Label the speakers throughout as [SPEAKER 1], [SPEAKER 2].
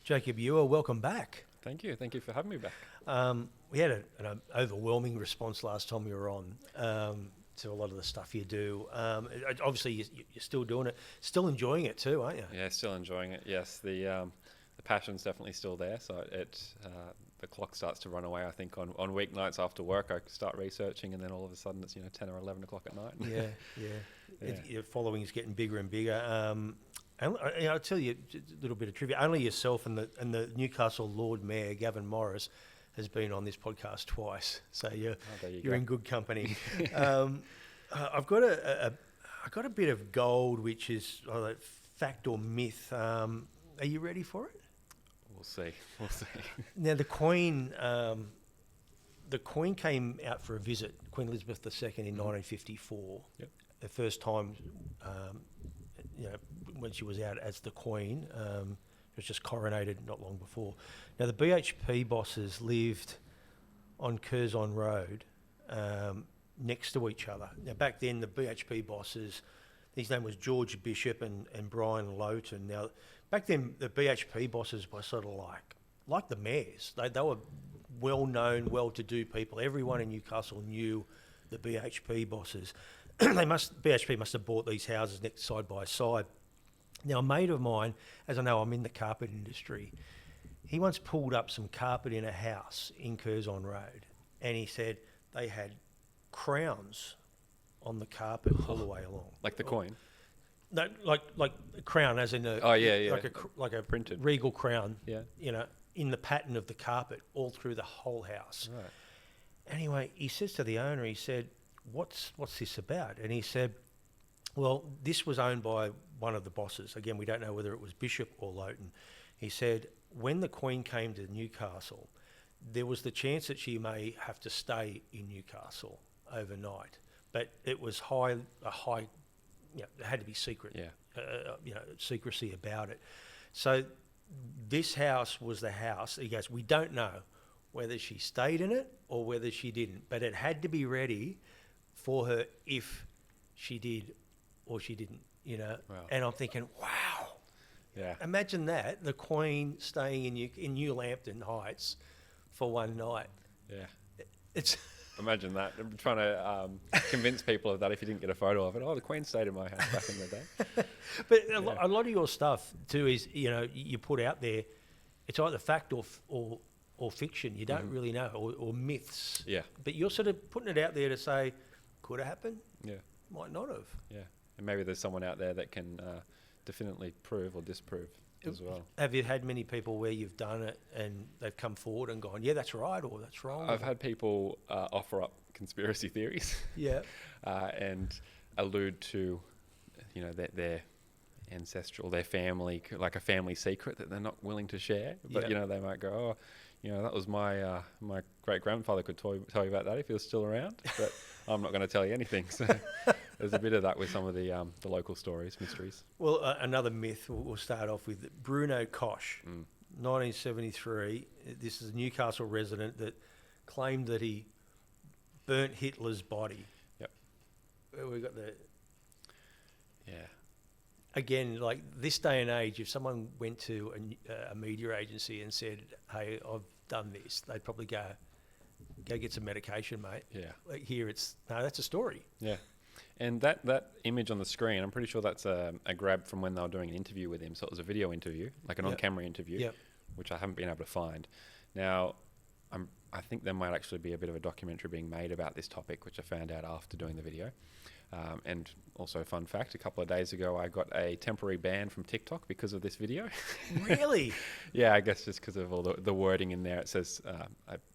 [SPEAKER 1] Jacob Ure, welcome back.
[SPEAKER 2] Thank you. Thank you for having me back.
[SPEAKER 1] We had an overwhelming response last time you were on to a lot of the stuff you do. Obviously, you're still doing it, still enjoying it too, aren't you?
[SPEAKER 2] Yeah, still enjoying it. Yes, the passion's definitely still there. So the clock starts to run away. I think on weeknights after work, I start researching, and then all of a sudden it's 10 or 11 o'clock at night.
[SPEAKER 1] Yeah. Your following is getting bigger and bigger. And I'll tell you a little bit of trivia. Only yourself and the Newcastle Lord Mayor, Gavin Morris, has been on this podcast twice. So you're in good company. I've got a bit of gold, which is fact or myth. Are you ready for it?
[SPEAKER 2] We'll see.
[SPEAKER 1] Now the Queen came out for a visit, Queen Elizabeth II, in 1954.
[SPEAKER 2] Yep.
[SPEAKER 1] The first time, when she was out as the Queen. She was just coronated not long before. Now the BHP bosses lived on Curzon Road, next to each other. Now back then the BHP bosses, his name was George Bishop and Brian Lowton. Now back then the BHP bosses were sort of like the mayors. They were well-known, well-to-do people. Everyone in Newcastle knew the BHP bosses. BHP must have bought these houses next side by side. Now, a mate of mine, as I know I'm in the carpet industry, he once pulled up some carpet in a house in Curzon Road, and he said they had crowns on the carpet all the way along.
[SPEAKER 2] Like the coin?
[SPEAKER 1] No, like a crown, as in a like a
[SPEAKER 2] printed
[SPEAKER 1] regal crown.
[SPEAKER 2] Yeah.
[SPEAKER 1] In the pattern of the carpet all through the whole house.
[SPEAKER 2] Right.
[SPEAKER 1] Anyway, he says to the owner, he said, What's this about? And he said, well, this was owned by one of the bosses. Again, we don't know whether it was Bishop or Lowton. He said, when the Queen came to Newcastle, there was the chance that she may have to stay in Newcastle overnight. But it was it had to be secret.
[SPEAKER 2] Yeah.
[SPEAKER 1] Secrecy about it. So this house was the house. He goes, we don't know whether she stayed in it or whether she didn't, but it had to be ready for her if she did or she didn't,
[SPEAKER 2] Wow.
[SPEAKER 1] And I'm thinking, wow.
[SPEAKER 2] Yeah.
[SPEAKER 1] Imagine that, the Queen staying in New Lambton Heights for one night.
[SPEAKER 2] Yeah.
[SPEAKER 1] It's
[SPEAKER 2] Imagine that. I'm trying to convince people of that if you didn't get a photo of it. Oh, the Queen stayed in my house back in the day.
[SPEAKER 1] But a lot of your stuff too is, you put out there, it's either fact or fiction. You don't really know, or myths.
[SPEAKER 2] Yeah.
[SPEAKER 1] But you're sort of putting it out there to say, could have happened,
[SPEAKER 2] Yeah.
[SPEAKER 1] might not have.
[SPEAKER 2] Yeah. And maybe there's someone out there that can definitely prove or disprove as well.
[SPEAKER 1] Have you had many people where you've done it and they've come forward and gone, yeah, that's right or that's wrong?
[SPEAKER 2] I've had people offer up conspiracy theories.
[SPEAKER 1] Yeah.
[SPEAKER 2] And allude to, their ancestral, their family, like a family secret that they're not willing to share. But, they might go, that was my great-grandfather could tell you about that if he was still around. But I'm not going to tell you anything. So there's a bit of that with some of the local stories, mysteries.
[SPEAKER 1] Well, another myth we'll start off with. Bruno Koch, 1973. This is a Newcastle resident that claimed that he burnt Hitler's body.
[SPEAKER 2] Yep.
[SPEAKER 1] We got the...
[SPEAKER 2] Yeah.
[SPEAKER 1] Again, like this day and age, if someone went to a media agency and said, hey, I've done this, they'd probably go get some medication, mate.
[SPEAKER 2] Yeah.
[SPEAKER 1] Like here that's a story.
[SPEAKER 2] Yeah. And that image on the screen, I'm pretty sure that's a grab from when they were doing an interview with him. So it was a video interview, like an on-camera interview, which I haven't been able to find. Now, I think there might actually be a bit of a documentary being made about this topic, which I found out after doing the video. And also, fun fact, a couple of days ago, I got a temporary ban from TikTok because of this video.
[SPEAKER 1] Really?
[SPEAKER 2] Yeah, I guess just because of all the wording in there. It says,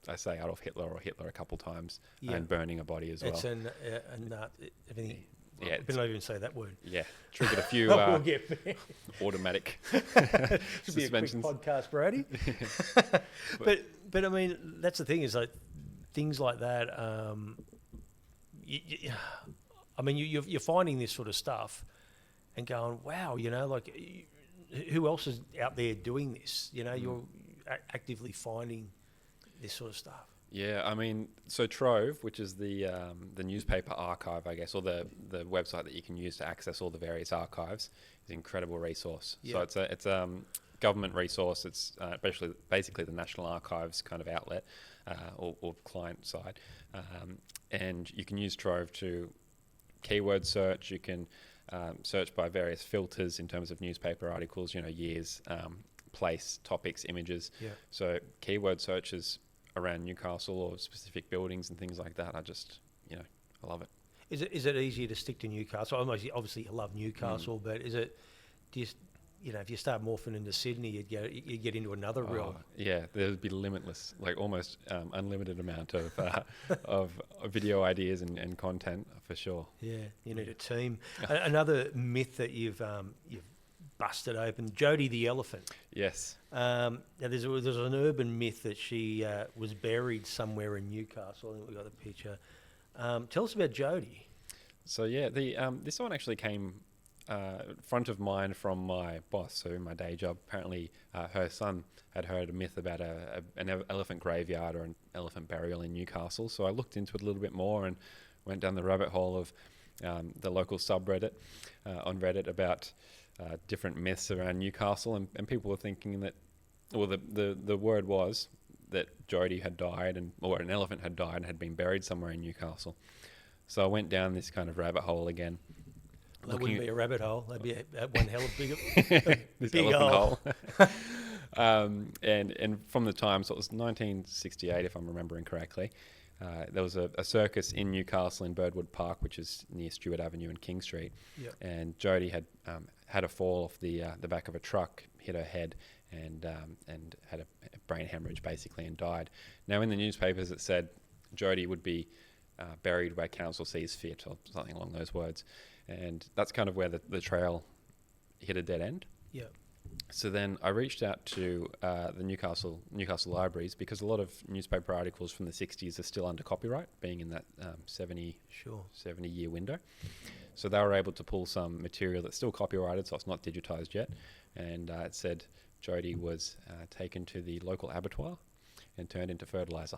[SPEAKER 2] I say Adolf Hitler or Hitler a couple times, and burning a body as well.
[SPEAKER 1] It's everything.
[SPEAKER 2] Yeah,
[SPEAKER 1] I don't even say that word.
[SPEAKER 2] Yeah, triggered a few automatic
[SPEAKER 1] Should be a quick
[SPEAKER 2] suspensions.
[SPEAKER 1] podcast, Brady. But I mean, that's the thing is like things like that. You're finding this sort of stuff and going, wow, who else is out there doing this? You're actively finding this sort of stuff.
[SPEAKER 2] Yeah, I mean, so Trove, which is the newspaper archive, I guess, or the website that you can use to access all the various archives, is an incredible resource. Yeah. So it's government resource. It's basically the National Archives kind of outlet or client side. And you can use Trove to keyword search. You can search by various filters in terms of newspaper articles, years, place, topics, images.
[SPEAKER 1] Yeah.
[SPEAKER 2] So keyword searches around Newcastle or specific buildings and things like that, I love it.
[SPEAKER 1] Is it easier to stick to Newcastle? Obviously you love Newcastle, but is it, if you start morphing into Sydney, you get into another realm.
[SPEAKER 2] Yeah, there'd be limitless, like almost unlimited amount of of video ideas and content for sure.
[SPEAKER 1] Yeah, you need a team. Another myth that you've busted open, Jody the elephant.
[SPEAKER 2] Yes.
[SPEAKER 1] Now there's an urban myth that she was buried somewhere in Newcastle. I think we got the picture. Tell us about Jody.
[SPEAKER 2] So yeah, this one actually came front of mind from my boss, so my day job. Apparently, her son had heard a myth about an elephant graveyard or an elephant burial in Newcastle. So I looked into it a little bit more and went down the rabbit hole of the local subreddit on Reddit about different myths around Newcastle, and people were thinking that, well, the word was that Jody had died, or an elephant had died and had been buried somewhere in Newcastle. So I went down this kind of rabbit hole again.
[SPEAKER 1] That wouldn't be a rabbit hole. That'd be one hell of big
[SPEAKER 2] big hole. And from the time, so it was 1968, if I'm remembering correctly. There was a circus in Newcastle in Birdwood Park, which is near Stewart Avenue and King Street.
[SPEAKER 1] Yep.
[SPEAKER 2] And Jody had had a fall off the back of a truck, hit her head, and had a brain hemorrhage basically, and died. Now in the newspapers it said Jody would be buried where council sees fit, or something along those words. And that's kind of where the trail hit a dead end.
[SPEAKER 1] Yeah.
[SPEAKER 2] So then I reached out to the Newcastle libraries, because a lot of newspaper articles from the 60s are still under copyright, being in that 70 year window. So they were able to pull some material that's still copyrighted, so it's not digitized yet. And it said Jody was taken to the local abattoir and turned into fertilizer.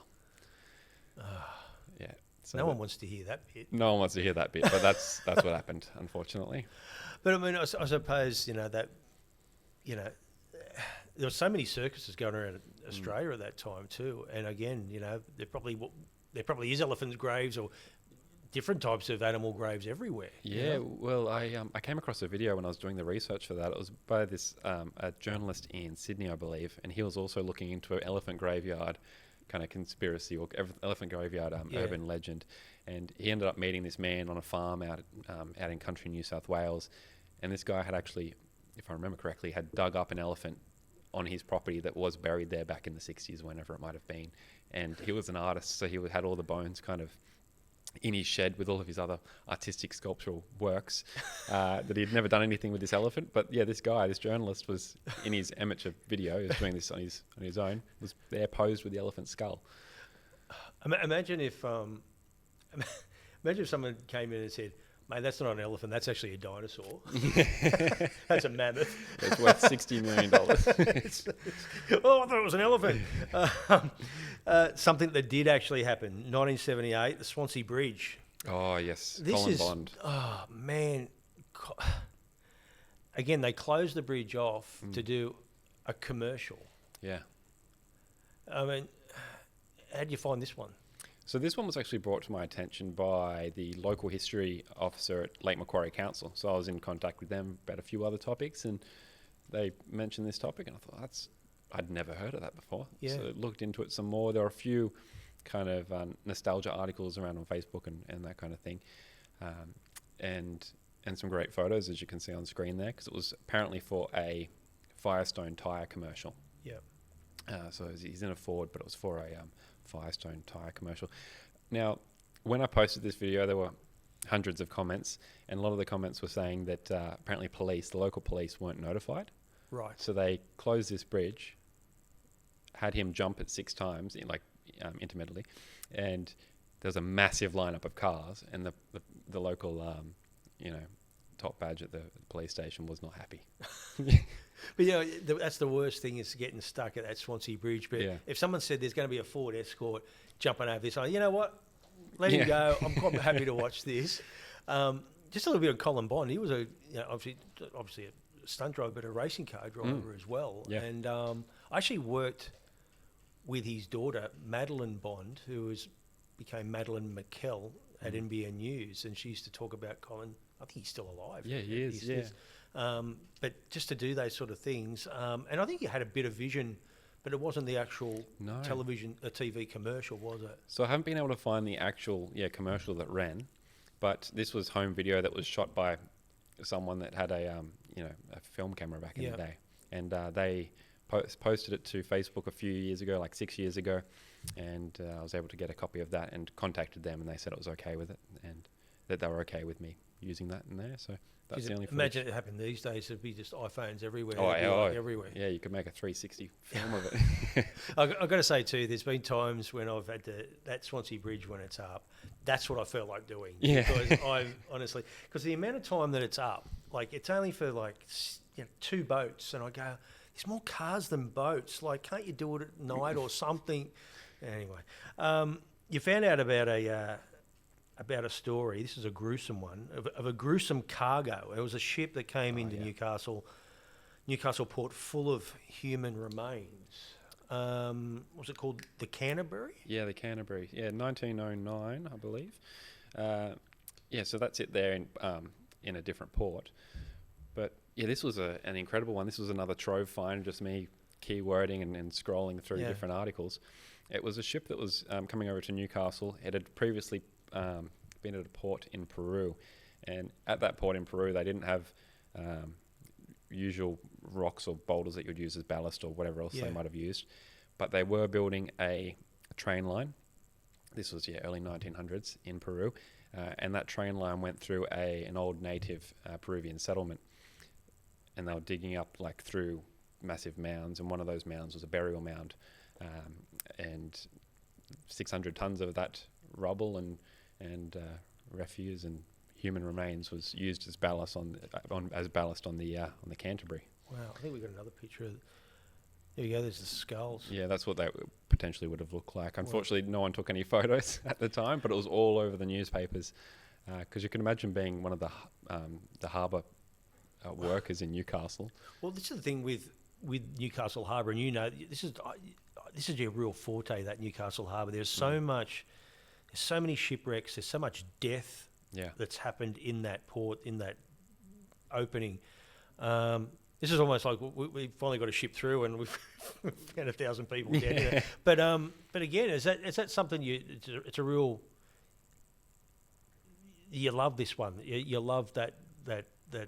[SPEAKER 2] Yeah. So
[SPEAKER 1] no one wants to hear that bit.
[SPEAKER 2] No one wants to hear that bit, but that's what happened, unfortunately.
[SPEAKER 1] But I mean, I suppose that there were so many circuses going around Australia at that time too. And again, there probably is elephant graves or different types of animal graves everywhere.
[SPEAKER 2] Yeah, well, I came across a video when I was doing the research for that. It was by this a journalist in Sydney, I believe, and he was also looking into an elephant graveyard kind of conspiracy, or elephant graveyard urban legend. And he ended up meeting this man on a farm out in country New South Wales, and this guy had actually, if I remember correctly, had dug up an elephant on his property that was buried there back in the 60s, whenever it might have been. And he was an artist, so he had all the bones kind of in his shed with all of his other artistic sculptural works, that he'd never done anything with this elephant. But yeah, this journalist was in his amateur video, he was doing this on his own, was there posed with the elephant skull.
[SPEAKER 1] Imagine if someone came in and said, "Mate, that's not an elephant, that's actually a dinosaur." That's a mammoth.
[SPEAKER 2] It's worth $60 million.
[SPEAKER 1] I thought it was an elephant. Something that did actually happen, 1978, the Swansea Bridge.
[SPEAKER 2] Oh, yes. Colin Bond.
[SPEAKER 1] Oh, man. Again, they closed the bridge off to do a commercial.
[SPEAKER 2] Yeah.
[SPEAKER 1] I mean, how do you find this one?
[SPEAKER 2] So this one was actually brought to my attention by the local history officer at Lake Macquarie Council. So I was in contact with them about a few other topics, and they mentioned this topic, and I thought, I'd never heard of that before.
[SPEAKER 1] Yeah.
[SPEAKER 2] So I looked into it some more. There are a few kind of nostalgia articles around on Facebook and that kind of thing, and some great photos, as you can see on screen there, because it was apparently for a Firestone tyre commercial.
[SPEAKER 1] Yeah.
[SPEAKER 2] So he's in a Ford, but it was for a Firestone tyre commercial. Now, when I posted this video, there were hundreds of comments, and a lot of the comments were saying that apparently the local police weren't notified.
[SPEAKER 1] Right.
[SPEAKER 2] So they closed this bridge, had him jump it 6 times, intermittently, and there was a massive lineup of cars, and the local, top badge at the police station was not happy.
[SPEAKER 1] But that's the worst thing, is getting stuck at that Swansea Bridge. But if someone said there's going to be a Ford Escort jumping over this, you know what? Let him go. I'm quite happy to watch this. Just a little bit of Colin Bond. He was obviously stunt driver, but a racing car driver as well.
[SPEAKER 2] Yeah.
[SPEAKER 1] And I actually worked with his daughter, Madeline Bond, who became Madeline McKell at NBN News, and she used to talk about Colin. I think he's still alive.
[SPEAKER 2] Yeah, he is. Yeah.
[SPEAKER 1] But just to do those sort of things, and I think he had a bit of vision, but it wasn't the actual TV commercial, was it?
[SPEAKER 2] So I haven't been able to find the actual commercial that ran, but this was home video that was shot by someone that had a film camera back in the day, and they posted it to Facebook a few years ago, like 6 years ago, and I was able to get a copy of that and contacted them, and they said it was okay with it, and that they were okay with me using that in there. So that's the only footage.
[SPEAKER 1] Imagine it happened these days. It'd be just iPhones everywhere.
[SPEAKER 2] Everywhere. Yeah, you could make a 360 film of it.
[SPEAKER 1] I've got to say too, there's been times when I've had that Swansea Bridge when it's up. That's what I felt like doing.
[SPEAKER 2] Yeah.
[SPEAKER 1] Because because the amount of time that it's up, like it's only for like 2 boats, and I go, there's more cars than boats. Like, can't you do it at night or something? Anyway, you found out about a story. This is a gruesome one of a gruesome cargo. It was a ship that came into Newcastle port full of human remains. Was it called the Canterbury?
[SPEAKER 2] Yeah, the Canterbury. Yeah, 1909, I believe. So that's it there in a different port. But yeah, this was an incredible one. This was another trove find, just me keywording and scrolling through different articles. It was a ship that was coming over to Newcastle. It had previously been at a port in Peru, and at that port in Peru they didn't have usual rocks or boulders that you'd use as ballast or whatever else they might have used, but they were building a train line. This was early 1900s in Peru, and that train line went through an old native Peruvian settlement, and they were digging up like through massive mounds, and one of those mounds was a burial mound, and 600 tons of that rubble and refuse and human remains was used as ballast on the Canterbury.
[SPEAKER 1] Wow, I think we got another picture. There you go. There's the skulls.
[SPEAKER 2] Yeah, that's what they potentially would have looked like. Unfortunately, no one took any photos at the time, but it was all over the newspapers, because you can imagine being one of the harbour workers in Newcastle. Well,
[SPEAKER 1] this is the thing with Newcastle Harbour, and this is your real forte, that Newcastle Harbour. There's so many shipwrecks. There's so much death that's happened in that port, in that opening. This is almost like we finally got a ship through, and we've found 1,000 people dead. But again, is that something it's a real? You love this one. You love that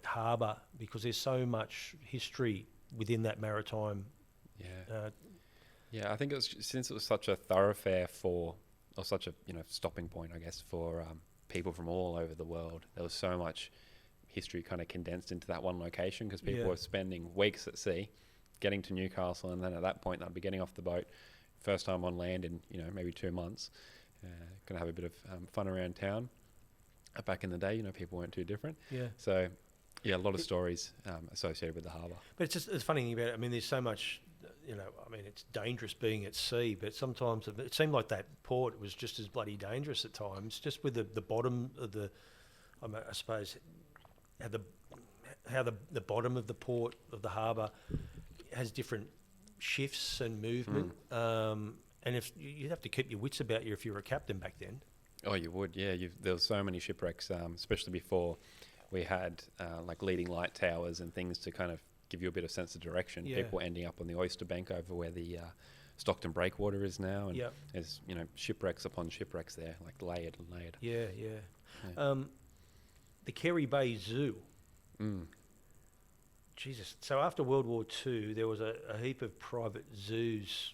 [SPEAKER 1] harbour because there's so much history within that maritime.
[SPEAKER 2] I think since it was such a thoroughfare or such a stopping point, I guess, for people from all over the world. There was so much history kind of condensed into that one location, because people were spending weeks at sea, getting to Newcastle, and then at that point they'd be getting off the boat, first time on land in maybe 2 months, going to have a bit of fun around town. Back in the day, people weren't too different. Yeah. So, a lot of stories associated with the harbour.
[SPEAKER 1] But it's funny thing about it. I mean, there's so much. It's dangerous being at sea, but sometimes it seemed like that port was just as bloody dangerous at times, just with the bottom of the, I suppose, how the bottom of the port of the harbour has different shifts and movement, and if you'd have to keep your wits about you if you were a captain back then.
[SPEAKER 2] Oh, you would, yeah. There were so many shipwrecks, especially before we had like leading light towers and things to kind of give you a bit of sense of direction. Yeah. People ending up on the Oyster Bank over where the Stockton Breakwater is now, and there's shipwrecks upon shipwrecks there, like layered and layered.
[SPEAKER 1] Yeah. The Kerry Bay Zoo. Jesus. So after World War II, there was a heap of private zoos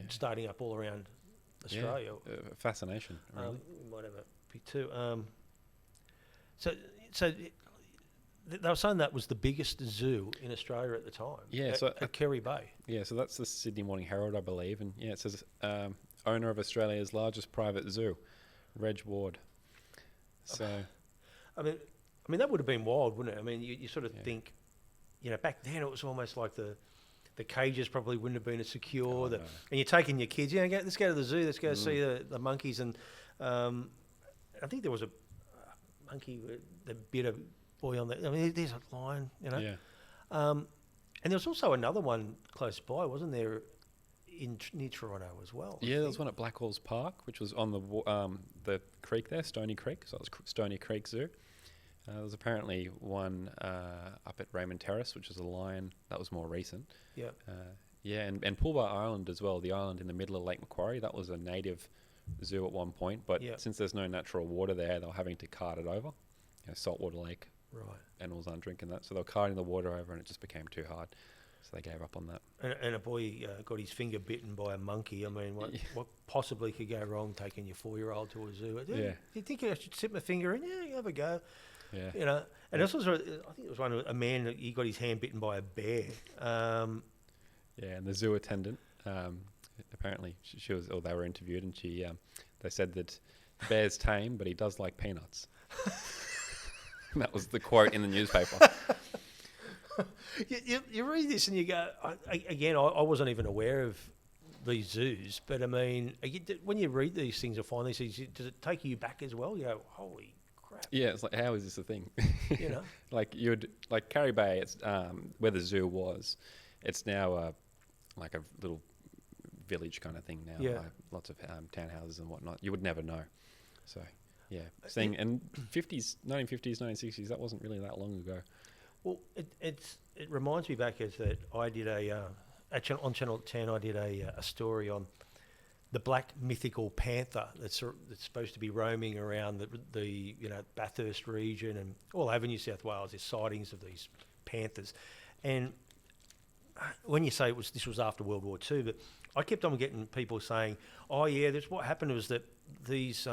[SPEAKER 1] starting up all around Australia.
[SPEAKER 2] Fascination, really.
[SPEAKER 1] We might have a pic too. So they were saying that was the biggest zoo in Australia at the time.
[SPEAKER 2] Yeah,
[SPEAKER 1] at Kerry Bay.
[SPEAKER 2] Yeah, so that's the Sydney Morning Herald, I believe, and it says owner of Australia's largest private zoo, Reg Ward. So,
[SPEAKER 1] I mean that would have been wild, wouldn't it? I mean, you sort of think, back then it was almost like the cages probably wouldn't have been as secure. And you're taking your kids, let's go to the zoo, let's go see the monkeys. And I think there was a monkey that bit a boy on the. I mean, there's a lion, And there was also another one close by, wasn't there, near Toronto as well?
[SPEAKER 2] Yeah, there was one at Blackwell's Park, which was on the creek there, Stony Creek. So it was Stony Creek Zoo. There was apparently one up at Raymond Terrace, which was a lion. That was more recent.
[SPEAKER 1] Yeah.
[SPEAKER 2] Yeah, and Poolbar Island as well, the island in the middle of Lake Macquarie, that was a native zoo at one point. But since there's no natural water there, they were having to cart it over. Saltwater lake.
[SPEAKER 1] Right.
[SPEAKER 2] Animals aren't drinking that. So they were carting the water over and it just became too hard. So they gave up on that.
[SPEAKER 1] And a boy got his finger bitten by a monkey. I mean, what possibly could go wrong taking your 4-year-old to a zoo? Do you think I should slip my finger in? Yeah, you have a go.
[SPEAKER 2] Yeah.
[SPEAKER 1] And this was, I think it was a man, he got his hand bitten by a bear.
[SPEAKER 2] And the zoo attendant, apparently she was, or they were interviewed, and they said that the bear's tame, but he does like peanuts. And that was the quote in the newspaper.
[SPEAKER 1] You read this and you go, I wasn't even aware of these zoos, but I mean, when you read these things or find these things, does it take you back as well? You go, holy crap.
[SPEAKER 2] Yeah, it's like, how is this a thing?
[SPEAKER 1] Like
[SPEAKER 2] Carry Bay, it's where the zoo was. It's now like a little village kind of thing now.
[SPEAKER 1] Yeah.
[SPEAKER 2] Like lots of townhouses and whatnot. You would never know. So, yeah. And 1950s, 1960s, that wasn't really that long ago.
[SPEAKER 1] Well, it reminds me back is that I did on Channel 10, I did a story on the black mythical panther that's supposed to be roaming around the Bathurst region and all over New South Wales. There's sightings of these panthers, and when you say this was after World War II, but I kept on getting people saying, "Oh yeah, that's what happened was that these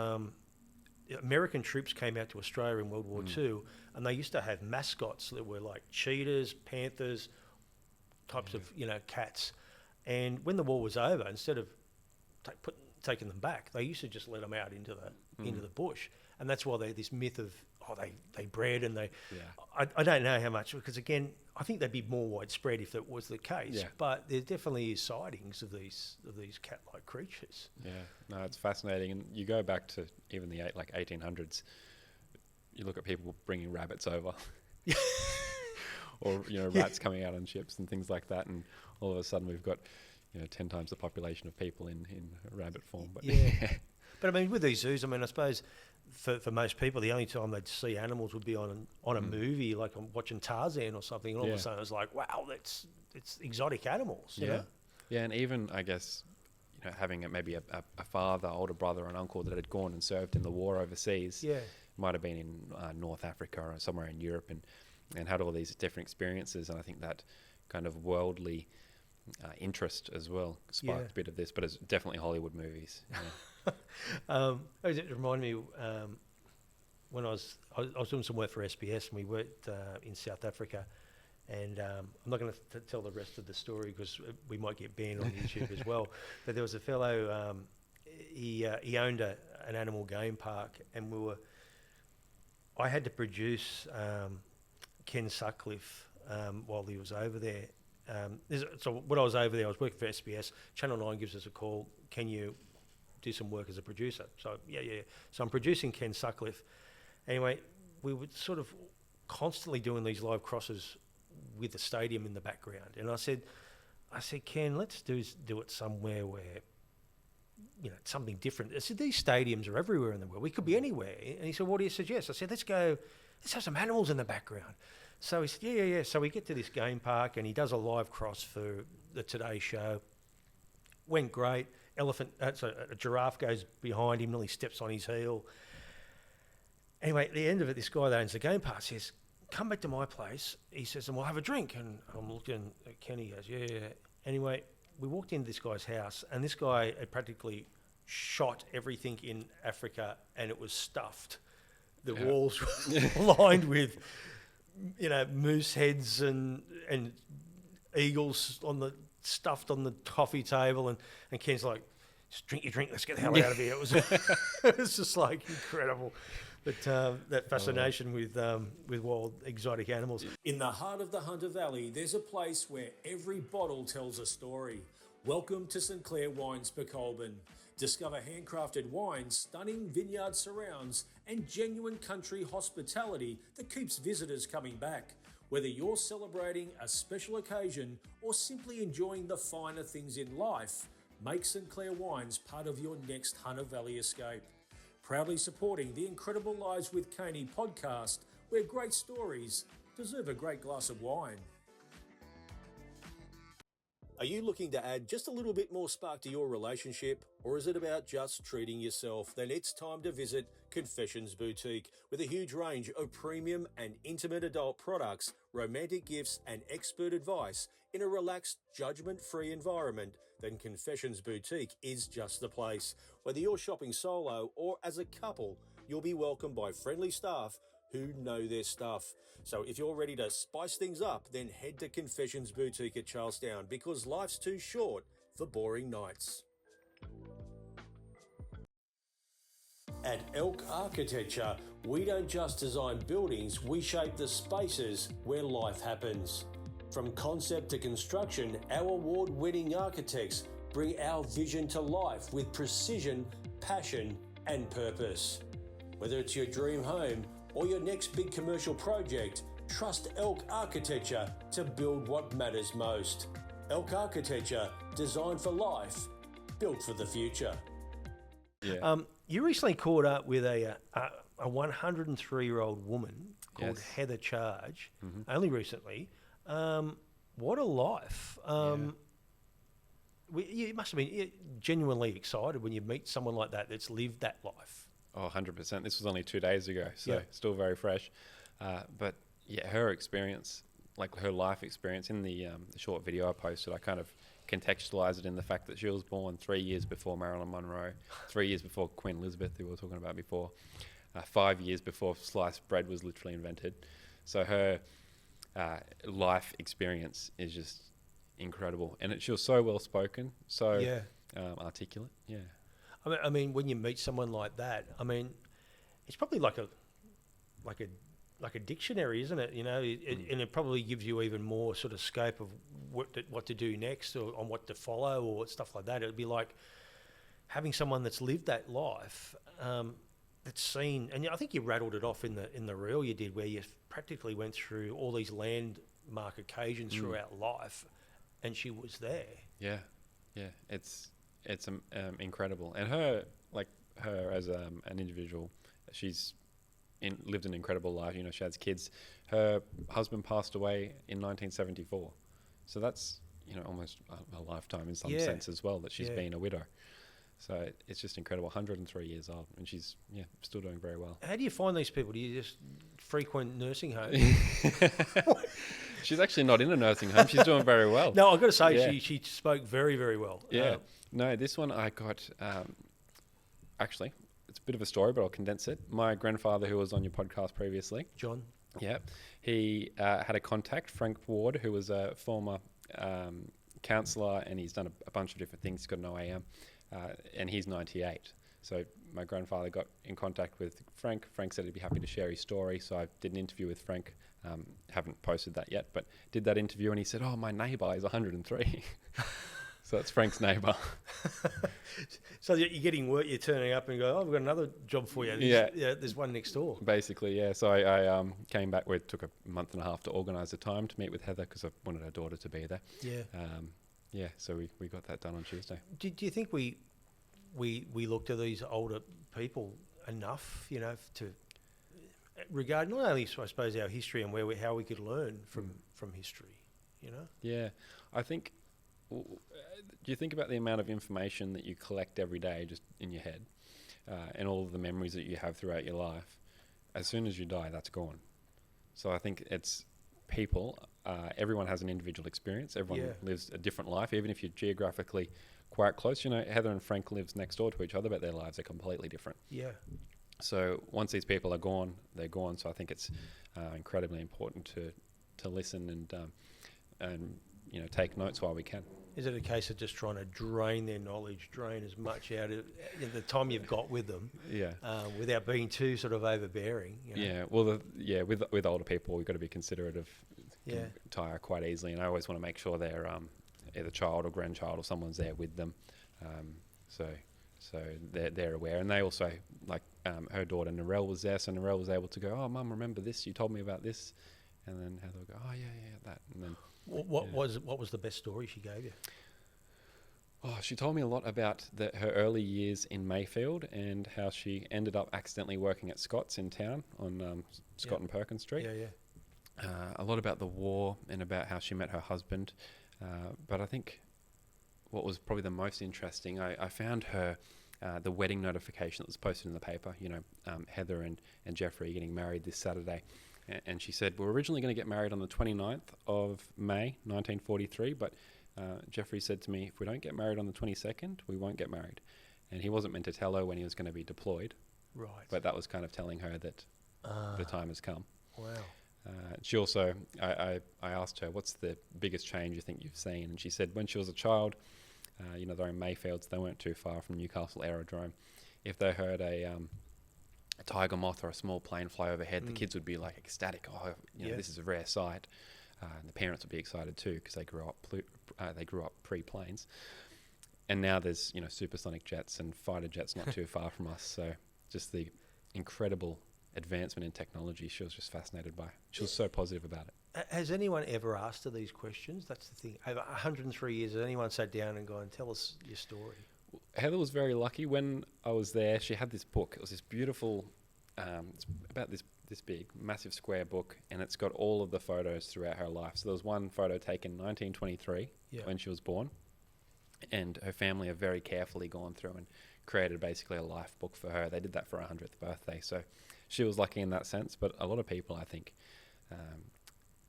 [SPEAKER 1] American troops came out to Australia in World War II, and they used to have mascots that were like cheetahs, panthers, types of cats, and when the war was over, instead of taking them back, they used to just let them out into the bush, and that's why this myth of they bred and they. Yeah. I don't know how much, because again, I think they'd be more widespread if that was the case. Yeah. But there definitely is sightings of these cat-like creatures.
[SPEAKER 2] Yeah, no, it's fascinating, and you go back to even the 1800s. You look at people bringing rabbits over, or rats coming out on ships and things like that, and all of a sudden we've got 10 times the population of people in rabbit form. But
[SPEAKER 1] but I mean, with these zoos, I mean, I suppose for most people, the only time they'd see animals would be on a movie, like I'm watching Tarzan or something, and all of a sudden it's like, wow, it's exotic animals. You know?
[SPEAKER 2] Yeah, and even I guess having maybe a father, older brother, an uncle that had gone and served in the war overseas. Yeah, might have been in North Africa or somewhere in Europe, and had all these different experiences, and I think that kind of worldly interest as well sparked a bit of this, but it's definitely Hollywood movies.
[SPEAKER 1] It reminded me when I was doing some work for SBS, and we worked in South Africa, and I'm not going to tell the rest of the story because we might get banned on YouTube as well. But there was a fellow, he owned an animal game park, and I had to produce Ken Sutcliffe while he was over there. So when I was over there, I was working for SBS. Channel 9 gives us a call. Can you do some work as a producer? So yeah. So I'm producing Ken Sutcliffe. Anyway, we were sort of constantly doing these live crosses with the stadium in the background. And I said, Ken, let's do it somewhere where, something different. I said, these stadiums are everywhere in the world. We could be anywhere. And he said, what do you suggest? I said, let's have some animals in the background. So he said, yeah. So we get to this game park, and he does a live cross for the Today Show. Went great. A giraffe goes behind him, nearly steps on his heel. Anyway, at the end of it, this guy that owns the game park says, come back to my place. He says, and we'll have a drink. And I'm looking at Kenny, he goes, yeah. Anyway, we walked into this guy's house, and this guy had practically shot everything in Africa, and it was stuffed. The walls were lined with, moose heads and eagles stuffed on the coffee table, and Ken's like, just drink your drink, let's get the hell out of here. It was just like incredible. But that fascination with wild exotic animals.
[SPEAKER 3] In the heart of the Hunter Valley, there's a place where every bottle tells a story. Welcome to St Clair Wines Pecolbin. Discover handcrafted wines, stunning vineyard surrounds, and genuine country hospitality that keeps visitors coming back. Whether you're celebrating a special occasion or simply enjoying the finer things in life, make St Clair Wines part of your next Hunter Valley escape. Proudly supporting the Incredible Lives with Cainey podcast, where great stories deserve a great glass of wine. Are you looking to add just a little bit more spark to your relationship, or is it about just treating yourself? Then it's time to visit Confessions Boutique. With a huge range of premium and intimate adult products, romantic gifts and expert advice in a relaxed, judgment-free environment, then Confessions Boutique is just the place. Whether you're shopping solo or as a couple, you'll be welcomed by friendly staff who know their stuff. So if you're ready to spice things up, then head to Confessions Boutique at Charlestown, because life's too short for boring nights. At Elk Architecture, we don't just design buildings, we shape the spaces where life happens. From concept to construction, our award-winning architects bring our vision to life with precision, passion, and purpose. Whether it's your dream home or your next big commercial project, trust Elk Architecture to build what matters most. Elk Architecture, designed for life, built for the future.
[SPEAKER 2] Yeah.
[SPEAKER 1] You recently caught up with a 103-year-old woman called
[SPEAKER 2] Yes.
[SPEAKER 1] Heather Charge, only recently. What a life. You must have been genuinely excited when you meet someone like that that's lived that life.
[SPEAKER 2] Oh, 100%. This was only 2 days ago, so
[SPEAKER 1] Yeah.
[SPEAKER 2] still very fresh. But yeah, her experience, like her life experience in the short video I posted, I kind of contextualized it in the fact that she was born 3 years before Marilyn Monroe, 3 years before Queen Elizabeth, who we were talking about before, 5 years before sliced bread was literally invented. So her life experience is just incredible. And she was so well-spoken, so articulate, yeah.
[SPEAKER 1] I mean, when you meet someone like that, I mean, it's probably like a dictionary, isn't it? You know, and it probably gives you even more sort of scope of what to do next, or on what to follow, or stuff like that. It'd be like having someone that's lived that life, that's seen, and I think you rattled it off in the reel you did, where you practically went through all these landmark occasions throughout life, and she was there.
[SPEAKER 2] Yeah, it's incredible. And her as an individual, she's lived an incredible life. You know, she has kids. Her husband passed away in 1974, so that's, you know, almost a lifetime in some sense as well, that she's been a widow. So it's just incredible. 103 years old, and she's still doing very well.
[SPEAKER 1] How do you find these people? Do you just frequent nursing homes?
[SPEAKER 2] She's actually not in a nursing home. She's doing very well.
[SPEAKER 1] No, I've got to say, she spoke very, very well.
[SPEAKER 2] Yeah. No, this one I got, actually, it's a bit of a story, but I'll condense it. My grandfather, who was on your podcast previously.
[SPEAKER 1] John.
[SPEAKER 2] Yeah. He had a contact, Frank Ward, who was a former counsellor, and he's done a bunch of different things. He's got an OAM, and he's 98. So my grandfather got in contact with Frank. Frank said he'd be happy to share his story. So I did an interview with Frank. Haven't posted that yet, but did that interview, and he said, "Oh, my neighbour is 103." So that's Frank's neighbour.
[SPEAKER 1] So you're getting work, you're turning up and go, "Oh, we've got another job for you." There's one next door.
[SPEAKER 2] Basically, yeah. So I came back. It took a month and a half to organise a time to meet with Heather, because I wanted her daughter to be there.
[SPEAKER 1] Yeah.
[SPEAKER 2] So we got that done on Tuesday.
[SPEAKER 1] Do you think we look to these older people enough, you know, to regard not only, I suppose, our history and how we could learn from history, you know?
[SPEAKER 2] Yeah, I think. Do you think about the amount of information that you collect every day just in your head, and all of the memories that you have throughout your life? As soon as you die, that's gone. So I think it's people. Everyone has an individual experience. Everyone lives a different life, even if you're geographically quite close. You know, Heather and Frank lives next door to each other, but their lives are completely different.
[SPEAKER 1] Yeah.
[SPEAKER 2] So once these people are gone, they're gone. So I think it's incredibly important to listen and you know, take notes while we can.
[SPEAKER 1] Is it a case of just trying to drain their knowledge, drain as much out of the time you've got with them, without being too sort of overbearing? You know?
[SPEAKER 2] Yeah, well, with older people, we've got to be considerate of tire quite easily, and I always want to make sure they're either child or grandchild or someone's there with them, so they're aware, and they also, like, her daughter Narelle was there, so Narelle was able to go, "Oh, Mum, remember this? You told me about this," And then Heather would go, oh, yeah, that. And then
[SPEAKER 1] What was the best story she gave you?
[SPEAKER 2] oh, she told me a lot about her early years in Mayfield and how she ended up accidentally working at Scott's in town on Scott and Perkins Street. A lot about the war and about how she met her husband. But I think what was probably the most interesting, I found her the wedding notification that was posted in the paper, Heather and Jeffrey getting married this Saturday. And she said, we're originally going to get married on the 29th of May, 1943, but Jeffrey said to me, if we don't get married on the 22nd, we won't get married. And he wasn't meant to tell her when he was going to be deployed.
[SPEAKER 1] Right.
[SPEAKER 2] But that was kind of telling her that the time has come.
[SPEAKER 1] Wow.
[SPEAKER 2] She also, I asked her, what's the biggest change you think you've seen? And she said when she was a child, they're in Mayfield, so they weren't too far from Newcastle Aerodrome. If they heard a tiger moth or a small plane fly overhead, the kids would be like ecstatic. Oh, this is a rare sight. And the parents would be excited too because they grew up pre-planes. And now there's supersonic jets and fighter jets not too far from us. So just the incredible advancement in technology she was just fascinated by. She was so positive about it.
[SPEAKER 1] Has anyone ever asked her these questions? That's the thing. Over 103 years, has anyone sat down and gone, tell us your story?
[SPEAKER 2] Heather was very lucky. When I was there, she had this book. It was this beautiful, it's about this big, massive square book, and it's got all of the photos throughout her life. So there was one photo taken in 1923 when she was born, and her family have very carefully gone through and created basically a life book for her. They did that for her 100th birthday. So she was lucky in that sense, but a lot of people, I think,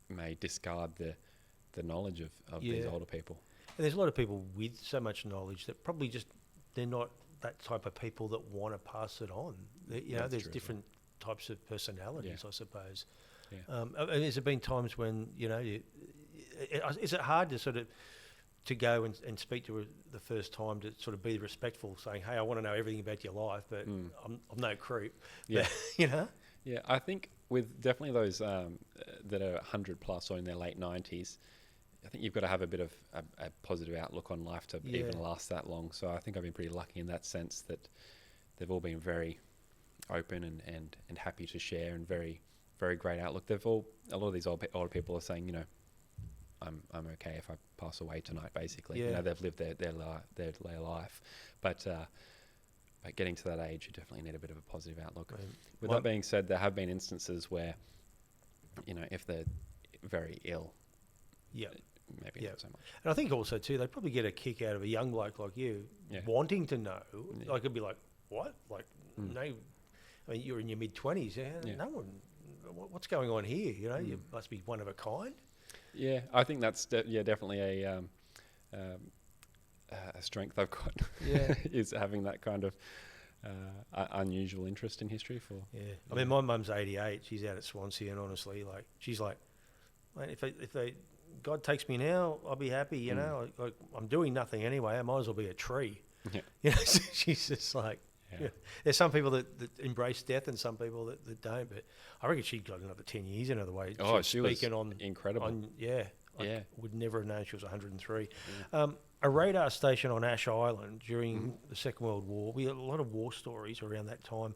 [SPEAKER 2] may discard the knowledge of these older people.
[SPEAKER 1] And there's a lot of people with so much knowledge that probably just, they're not that type of people that want to pass it on. There's
[SPEAKER 2] true,
[SPEAKER 1] different types of personalities, I suppose.
[SPEAKER 2] Yeah.
[SPEAKER 1] And has there been times when, is it hard to sort of, to go and speak to her the first time, to sort of be respectful, saying, hey, I want to know everything about your life, but I'm no creep.
[SPEAKER 2] Yeah.
[SPEAKER 1] But,
[SPEAKER 2] Yeah, I think with definitely those that are 100 plus or in their late 90s, I think you've got to have a bit of a positive outlook on life to even last that long. So I think I've been pretty lucky in that sense that they've all been very open and happy to share, and very, very great outlook. A lot of these older people are saying, I'm okay if I pass away tonight, basically. They've lived their life. But getting to that age, you definitely need a bit of a positive outlook. With that being said, there have been instances where, if they're very ill, maybe not so much.
[SPEAKER 1] And I think also too, they probably get a kick out of a young bloke like you wanting to know. Like, it'd be like, what? Like, no, I mean, you're in your mid-20s. No one, what's going on here? You must be one of a kind.
[SPEAKER 2] Yeah, I think that's definitely a strength I've got. Is having that kind of unusual interest in history. I mean, my mum's 88. She's out at Swansea, and honestly, like, she's like, mate, if God takes me now, I'll be happy. Like, I'm doing nothing anyway. I might as well be a tree. She's just like. There's some people that embrace death and some people that don't, but I reckon she got another 10 years in her the way she was incredible.
[SPEAKER 1] I would never have known she was 103. A radar station on Ash Island during the Second World War. We had a lot of war stories around that time.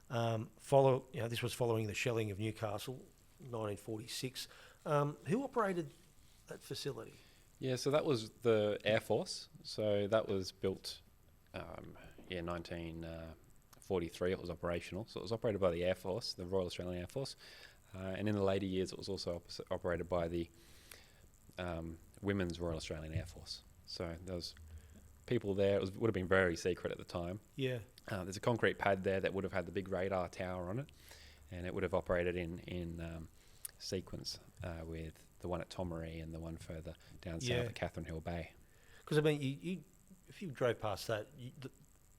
[SPEAKER 1] This was following the shelling of Newcastle, 1946. Who operated that facility?
[SPEAKER 2] Yeah, so that was the Air Force. So that was built, 1943. It was operational. So it was operated by the Air Force, the Royal Australian Air Force. And in the later years, it was also operated by the Women's Royal Australian Air Force. So there was people there. It would have been very secret at the time. Yeah. There's a concrete pad there that would have had the big radar tower on it, and it would have operated in sequence with the one at Tomaree and the one further down south at Catherine Hill Bay. Because
[SPEAKER 1] I mean, you if you drove past that,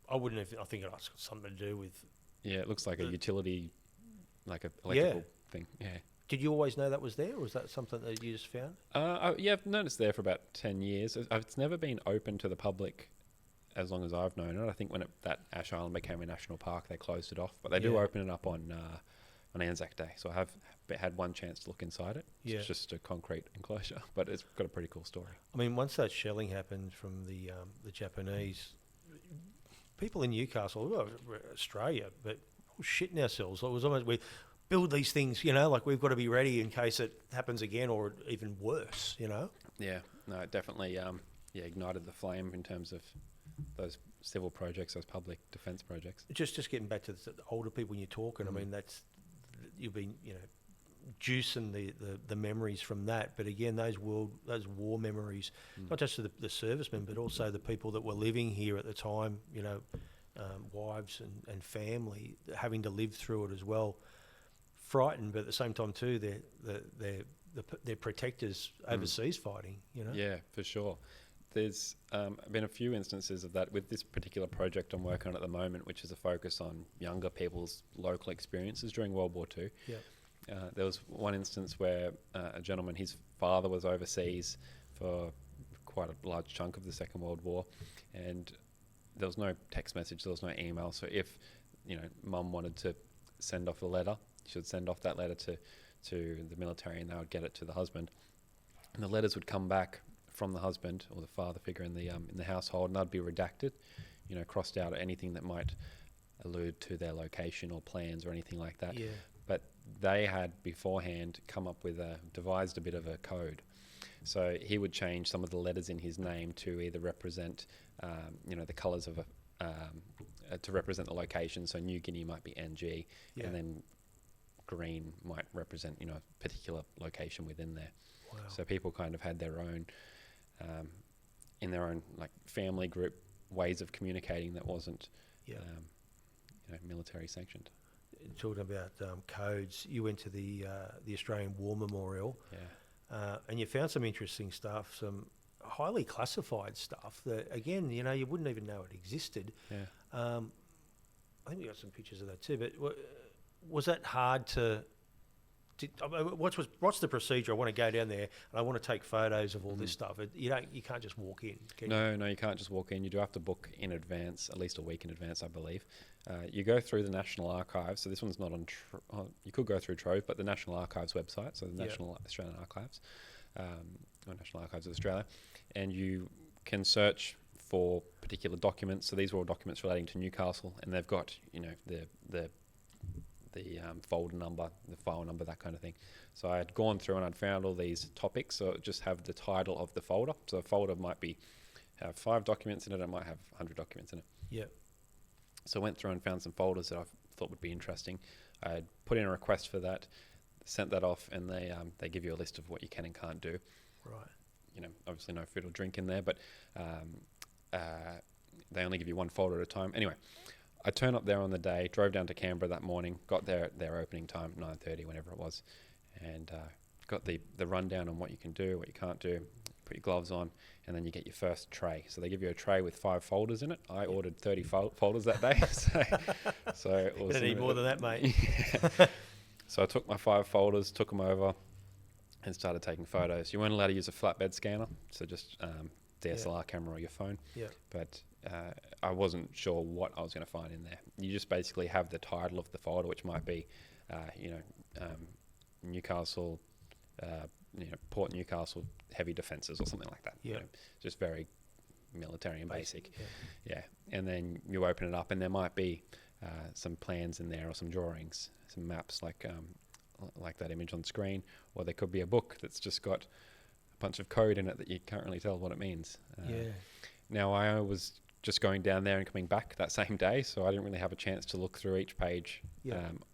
[SPEAKER 1] I wouldn't have. I think it's got something to do with.
[SPEAKER 2] Yeah, it looks like a utility, like a electrical thing. Yeah.
[SPEAKER 1] Did you always know that was there, or was that something that you just found?
[SPEAKER 2] I've noticed there for about 10 years. It's never been open to the public as long as I've known it. I think when that Ash Island became a national park, they closed it off. But they do open it up on Anzac Day. So I have had one chance to look inside it. It's just a concrete enclosure, but it's got a pretty cool story.
[SPEAKER 1] I mean, once that shelling happened from the Japanese, people in Newcastle, Australia, but shitting ourselves. It was almost build these things, you know, like we've got to be ready in case it happens again or even worse, you know?
[SPEAKER 2] Yeah, no, it definitely ignited the flame in terms of those civil projects, those public defence projects.
[SPEAKER 1] Just getting back to the older people when you're talking, I mean, you've been, you know, juicing the memories from that. But again, those war memories, not just of the servicemen, but also the people that were living here at the time, you know, wives and family, having to live through it as well. Frightened, but at the same time too, they're protectors overseas fighting, you know?
[SPEAKER 2] Yeah, for sure. There's been a few instances of that with this particular project I'm working on at the moment, which is a focus on younger people's local experiences during World War II.
[SPEAKER 1] Yeah.
[SPEAKER 2] There was one instance where a gentleman, his father was overseas for quite a large chunk of the Second World War, and there was no text message, there was no email. So if, you know, mum wanted to send off a letter, she would send off that letter to the military, and they would get it to the husband. And the letters would come back from the husband or the father figure in the household, and they'd be redacted, you know, crossed out, or anything that might allude to their location or plans or anything like that.
[SPEAKER 1] Yeah.
[SPEAKER 2] But they had beforehand come up with devised a bit of a code. So he would change some of the letters in his name to either represent, you know, the colours of to represent the location. So New Guinea might be NG, and then green might represent, you know, a particular location within there.
[SPEAKER 1] Wow.
[SPEAKER 2] So people kind of had their own, in their own like family group, ways of communicating that wasn't, you know, military sanctioned.
[SPEAKER 1] Talking about codes, you went to the Australian War Memorial, and you found some interesting stuff, some highly classified stuff that, again, you know, you wouldn't even know it existed.
[SPEAKER 2] Yeah.
[SPEAKER 1] I think we got some pictures of that too. But was that hard to? I mean, what's the procedure? I want to go down there and I want to take photos of all this stuff. You can't just walk in.
[SPEAKER 2] No, you can't just walk in. You do have to book in advance, at least a week in advance, I believe. You go through the National Archives. So this one's not on. You could go through Trove, but the National Archives website, so the National Australian Archives, or National Archives of Australia, and you can search for particular documents. So these are all documents relating to Newcastle, and they've got, you know, the folder number, the file number, that kind of thing. So I had gone through and I'd found all these topics, so it just have the title of the folder. So a folder might have 5 documents in it, it might have 100 documents in it.
[SPEAKER 1] Yeah.
[SPEAKER 2] So I went through and found some folders that I thought would be interesting. I had put in a request for that, sent that off, and they give you a list of what you can and can't do.
[SPEAKER 1] Right.
[SPEAKER 2] You know, obviously no food or drink in there, but they only give you one folder at a time. Anyway, I turned up there on the day, drove down to Canberra that morning, got there at their opening time, 9:30, whenever it was, and got the rundown on what you can do, what you can't do, put your gloves on, and then you get your first tray. So they give you a tray with 5 folders in it. I ordered 30 folders that day. so it was...
[SPEAKER 1] You don't need more than that, mate.
[SPEAKER 2] So I took my 5 folders, took them over, and started taking photos. You weren't allowed to use a flatbed scanner, so just DSLR camera or your phone.
[SPEAKER 1] Yeah.
[SPEAKER 2] But I wasn't sure what I was going to find in there. You just basically have the title of the folder, which might be, Newcastle, Port Newcastle heavy defences or something like that.
[SPEAKER 1] Yeah.
[SPEAKER 2] You know, just very military and basic. Yeah. And then you open it up, and there might be some plans in there or some drawings, some maps like that image on screen, or there could be a book that's just got a bunch of code in it that you can't really tell what it means. Now, I was just going down there and coming back that same day, so I didn't really have a chance to look through each page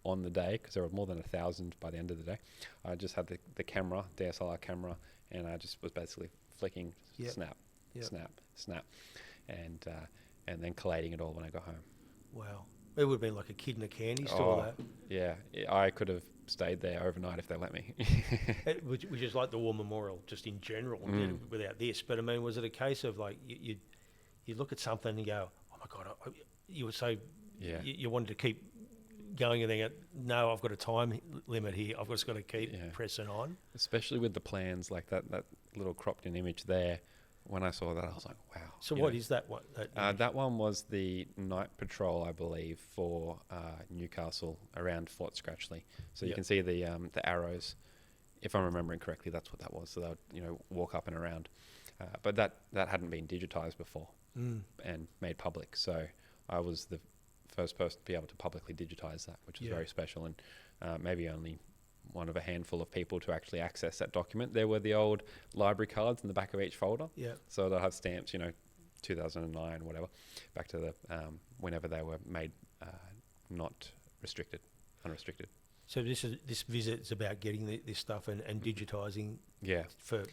[SPEAKER 2] on the day, because there were more than 1,000 by the end of the day. I just had the camera, DSLR camera, and I just was basically flicking snap, and then collating it all when I got home.
[SPEAKER 1] Wow. It would have been like a kid in a candy store, that.
[SPEAKER 2] Yeah, I could have stayed there overnight if they let me.
[SPEAKER 1] Which is like the War Memorial, just in general, without this. But I mean, was it a case of like you look at something and go, oh my God, you were so, you wanted to keep going, and then no, I've got a time limit here. I've just got to keep pressing on.
[SPEAKER 2] Especially with the plans, like that little cropped in image there. When I saw that, I was like, wow.
[SPEAKER 1] So what is that one?
[SPEAKER 2] That one was the night patrol, I believe, for Newcastle around Fort Scratchley. So you can see the arrows. If I'm remembering correctly, that's what that was. So they would, walk up and around. But that hadn't been digitised before and made public. So I was the first person to be able to publicly digitize that, which is very special, and maybe only one of a handful of people to actually access that document. There were the old library cards in the back of each folder.
[SPEAKER 1] Yeah.
[SPEAKER 2] So they'll have stamps, 2009, whatever, back to the whenever they were made not restricted, unrestricted.
[SPEAKER 1] So this visit is about getting this stuff and digitising.
[SPEAKER 2] Yeah.
[SPEAKER 1] For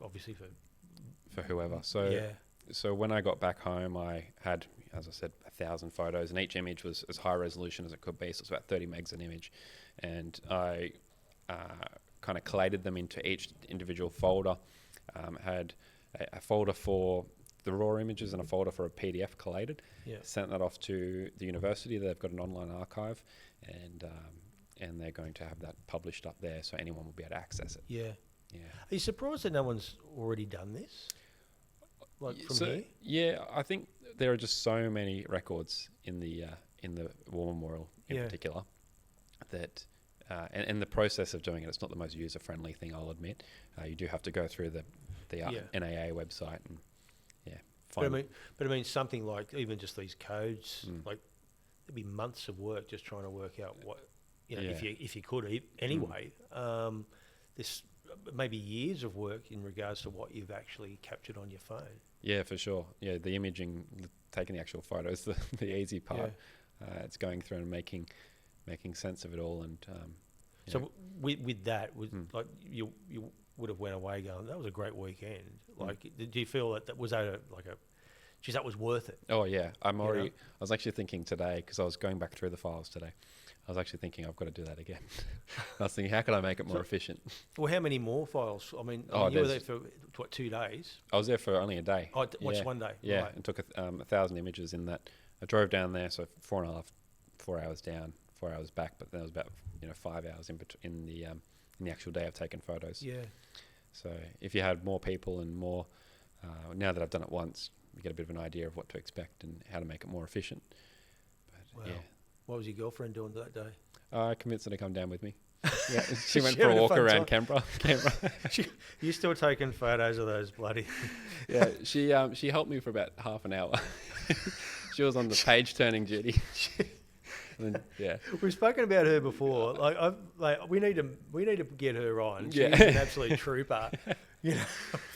[SPEAKER 1] obviously
[SPEAKER 2] for whoever. So when I got back home, I had, as I said, 1,000 photos, and each image was as high resolution as it could be. So it's about 30 megs an image, and I kind of collated them into each individual folder. Had a folder for the raw images and a folder for a PDF collated.
[SPEAKER 1] Yeah.
[SPEAKER 2] Sent that off to the university. They've got an online archive, and they're going to have that published up there, so anyone will be able to access it.
[SPEAKER 1] Yeah.
[SPEAKER 2] Yeah.
[SPEAKER 1] Are you surprised that no one's already done this? From here?
[SPEAKER 2] Yeah, I think there are just so many records in the War Memorial in particular that, and the process of doing it's not the most user friendly thing, I'll admit. You do have to go through the NAA website and find.
[SPEAKER 1] But I mean, something like even just these codes, like there'd be months of work just trying to work out what if you could anyway. This maybe years of work in regards to what you've actually captured on your phone. Yeah,
[SPEAKER 2] for sure. Yeah, the imaging, taking the actual photos, the easy part. Yeah. It's going through and making sense of it all. And
[SPEAKER 1] so with that, like you would have went away going, that was a great weekend. Like, did you feel that was that geez, that was worth it?
[SPEAKER 2] Oh yeah, I was actually thinking today, because I was going back through the files today. I was actually thinking I've got to do that again. I was thinking, how can I make it more efficient?
[SPEAKER 1] Well, how many more files? I mean you were there for, 2 days?
[SPEAKER 2] I was there for only a day.
[SPEAKER 1] Oh, watched one day?
[SPEAKER 2] Yeah,
[SPEAKER 1] right.
[SPEAKER 2] And took 1,000 images in that. I drove down there, so 4 hours down, 4 hours back, but then it was about 5 hours in the actual day of taking photos.
[SPEAKER 1] Yeah.
[SPEAKER 2] So if you had more people and more, now that I've done it once, you get a bit of an idea of what to expect and how to make it more efficient. But,
[SPEAKER 1] wow. What was your girlfriend doing that day?
[SPEAKER 2] I convinced her to come down with me. Yeah, she went for a walk around Canberra.
[SPEAKER 1] You still taking photos of those bloody?
[SPEAKER 2] Yeah, she helped me for about half an hour. She was on the page turning duty. And then,
[SPEAKER 1] we've spoken about her before. We need to get her on. She's an absolute trooper.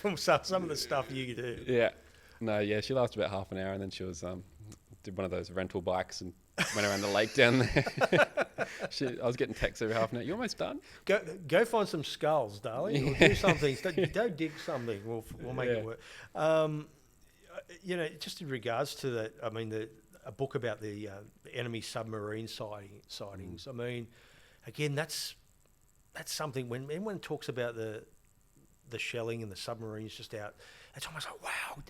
[SPEAKER 1] From some of the stuff you do.
[SPEAKER 2] Yeah, she lasted about half an hour, and then she was did one of those rental bikes and went around the lake down there. I was getting texts every half an hour. You almost done?
[SPEAKER 1] Go find some skulls, darling. Or do something. Don't dig something. We'll make it work. Just in regards to that, I mean, a book about the enemy submarine sightings. I mean, again, that's something. When anyone talks about the shelling and the submarines just out, it's almost like, wow,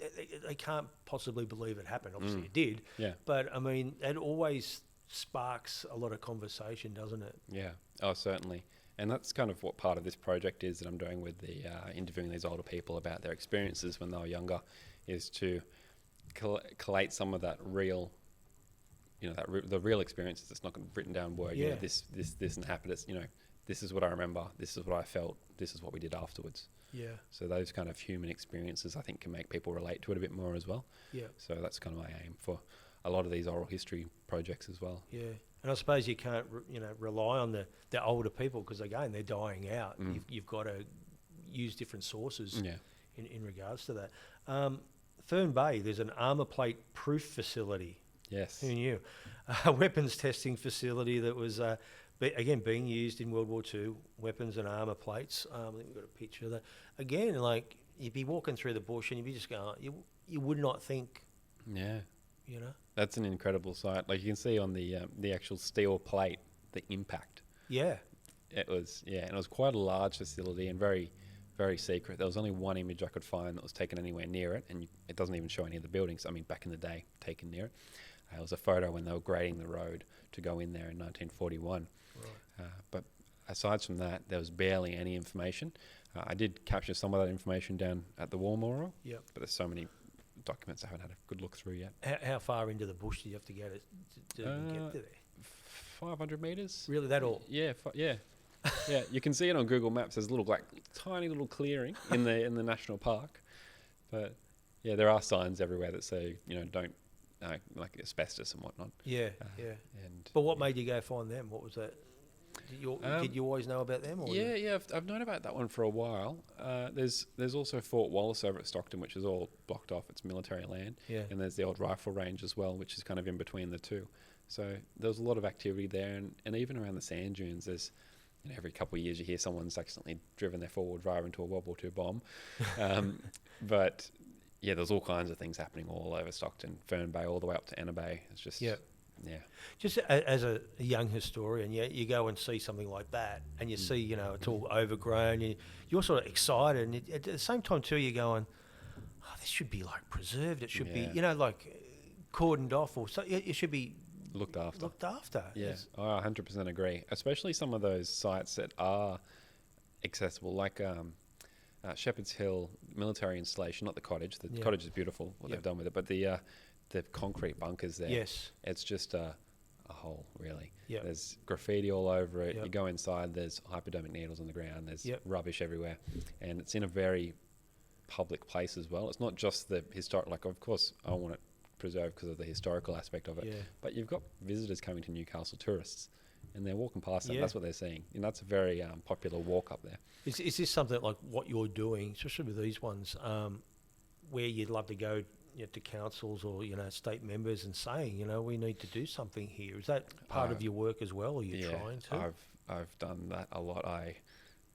[SPEAKER 1] they can't possibly believe it happened. Obviously it did. Yeah. But I mean, it always sparks a lot of conversation, doesn't it?
[SPEAKER 2] Yeah. Oh, certainly. And that's kind of what part of this project is that I'm doing with the interviewing these older people about their experiences when they were younger, is to collate some of that real, the real experiences. It's not written down word.
[SPEAKER 1] Yeah.
[SPEAKER 2] This and happened. It's this is what I remember. This is what I felt. This is what we did afterwards.
[SPEAKER 1] Yeah. So
[SPEAKER 2] those kind of human experiences, I think, can make people relate to it a bit more as well.
[SPEAKER 1] Yeah.
[SPEAKER 2] So that's kind of my aim for a lot of these oral history projects as well.
[SPEAKER 1] Yeah. And I suppose you can't, rely on the older people, because again, they're dying out. You've got to use different sources.
[SPEAKER 2] Yeah.
[SPEAKER 1] In regards to that. Fern Bay, there's an armour plate proof facility.
[SPEAKER 2] Yes.
[SPEAKER 1] Who knew? A weapons testing facility that was, again, being used in World War II, weapons and armour plates. I think we've got a picture of that. Again, like, you'd be walking through the bush and you'd be just going, you would not think.
[SPEAKER 2] Yeah. That's an incredible sight. Like, you can see on the actual steel plate, the impact.
[SPEAKER 1] Yeah.
[SPEAKER 2] It was, and it was quite a large facility and very, very secret. There was only one image I could find that was taken anywhere near it, and it doesn't even show any of the buildings. I mean, back in the day, taken near it. It was a photo when they were grading the road to go in there in 1941. Right. But aside from that, there was barely any information. I did capture some of that information down at the War Memorial.
[SPEAKER 1] Yep.
[SPEAKER 2] But there's so many documents I haven't had a good look through yet.
[SPEAKER 1] How far into the bush do you have to get to get to there?
[SPEAKER 2] 500 metres.
[SPEAKER 1] Really, that all?
[SPEAKER 2] Yeah, yeah. You can see it on Google Maps. There's a little, tiny little clearing in the national park. But yeah, there are signs everywhere that say, don't like asbestos and whatnot.
[SPEAKER 1] Yeah, yeah.
[SPEAKER 2] And
[SPEAKER 1] But what made you go find them? What was that? Did you always know about them? Or
[SPEAKER 2] I've known about that one for a while. There's also Fort Wallace over at Stockton, which is all blocked off. It's military land.
[SPEAKER 1] Yeah.
[SPEAKER 2] And there's the old rifle range as well, which is kind of in between the two. So there's a lot of activity there, and even around the sand dunes, there's every couple of years you hear someone's accidentally driven their four-wheel drive into a World War II bomb. But yeah, there's all kinds of things happening all over Stockton, Fern Bay, all the way up to Anna Bay. It's just
[SPEAKER 1] Just as a young historian, you go and see something like that, and you see, it's all overgrown. You're sort of excited, and at the same time too, you're going, "Oh, this should be like preserved. It should be, like cordoned off, or so. It should be
[SPEAKER 2] looked after." Yeah, I 100% agree. Especially some of those sites that are accessible, like Shepherd's Hill military installation, not the cottage. The cottage is beautiful, what they've done with it, but the concrete bunkers there.
[SPEAKER 1] Yes.
[SPEAKER 2] It's just a hole, really.
[SPEAKER 1] Yep.
[SPEAKER 2] There's graffiti all over it.
[SPEAKER 1] Yep.
[SPEAKER 2] You go inside, there's hypodermic needles on the ground. There's
[SPEAKER 1] Yep.
[SPEAKER 2] rubbish everywhere. And it's in a very public place as well. It's not just the historic, like, of course, I want it preserved because of the historical aspect of it.
[SPEAKER 1] Yeah.
[SPEAKER 2] But you've got visitors coming to Newcastle, tourists, and they're walking past it.
[SPEAKER 1] Yeah.
[SPEAKER 2] That's what they're seeing. And that's a very popular walk up there.
[SPEAKER 1] Is this something like what you're doing, especially with these ones, where you'd love to go to councils or state members and saying, we need to do something here? Is that part of your work as well? Are you trying to?
[SPEAKER 2] I've done that a lot. I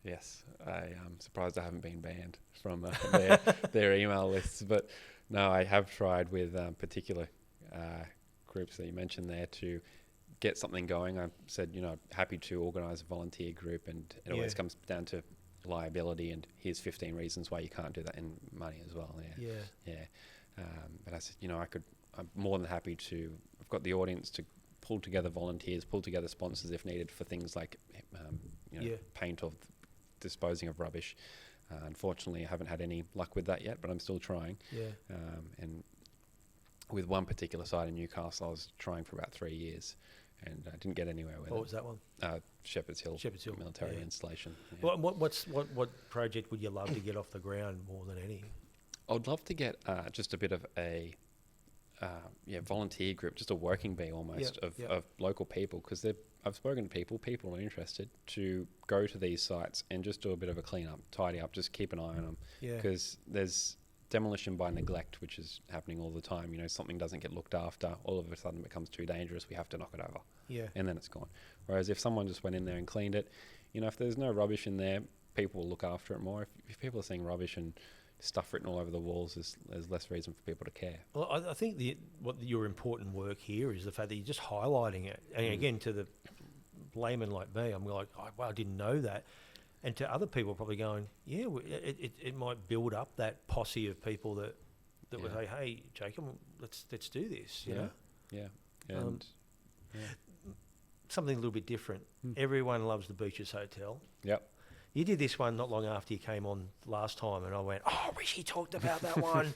[SPEAKER 2] am surprised I haven't been banned from their email lists. But no, I have tried with particular groups that you mentioned there to get something going. I said, happy to organise a volunteer group, and it always comes down to liability, and here's 15 reasons why you can't do that, and money as well. But I said, I'm more than happy to. I've got the audience to pull together volunteers, pull together sponsors if needed for things like paint or disposing of rubbish. Unfortunately, I haven't had any luck with that yet, but I'm still trying. And with one particular site in Newcastle, I was trying for about 3 years, and I didn't get anywhere with it.
[SPEAKER 1] What was that one?
[SPEAKER 2] Shepherd's Hill military installation. Yeah.
[SPEAKER 1] What project would you love to get off the ground more than any?
[SPEAKER 2] I'd love to get just a bit of a volunteer group, just a working bee almost of local people, because I've spoken to people are interested to go to these sites and just do a bit of a clean up, tidy up, just keep an eye on them, because there's demolition by neglect, which is happening all the time. Something doesn't get looked after, all of a sudden it becomes too dangerous, we have to knock it over, and then it's gone. Whereas if someone just went in there and cleaned it, if there's no rubbish in there, people will look after it more. If people are seeing rubbish and stuff written all over the walls, there's less reason for people to care.
[SPEAKER 1] Well, I think your important work here is the fact that you're just highlighting it. And again, to the layman like me, I'm like, I didn't know that. And to other people probably going, it might build up that posse of people that would say, hey, Jacob, let's do this, you know?
[SPEAKER 2] And
[SPEAKER 1] something a little bit different. Everyone loves the Beaches Hotel.
[SPEAKER 2] Yep.
[SPEAKER 1] You did this one not long after you came on last time, and I went, Rishi talked about that one.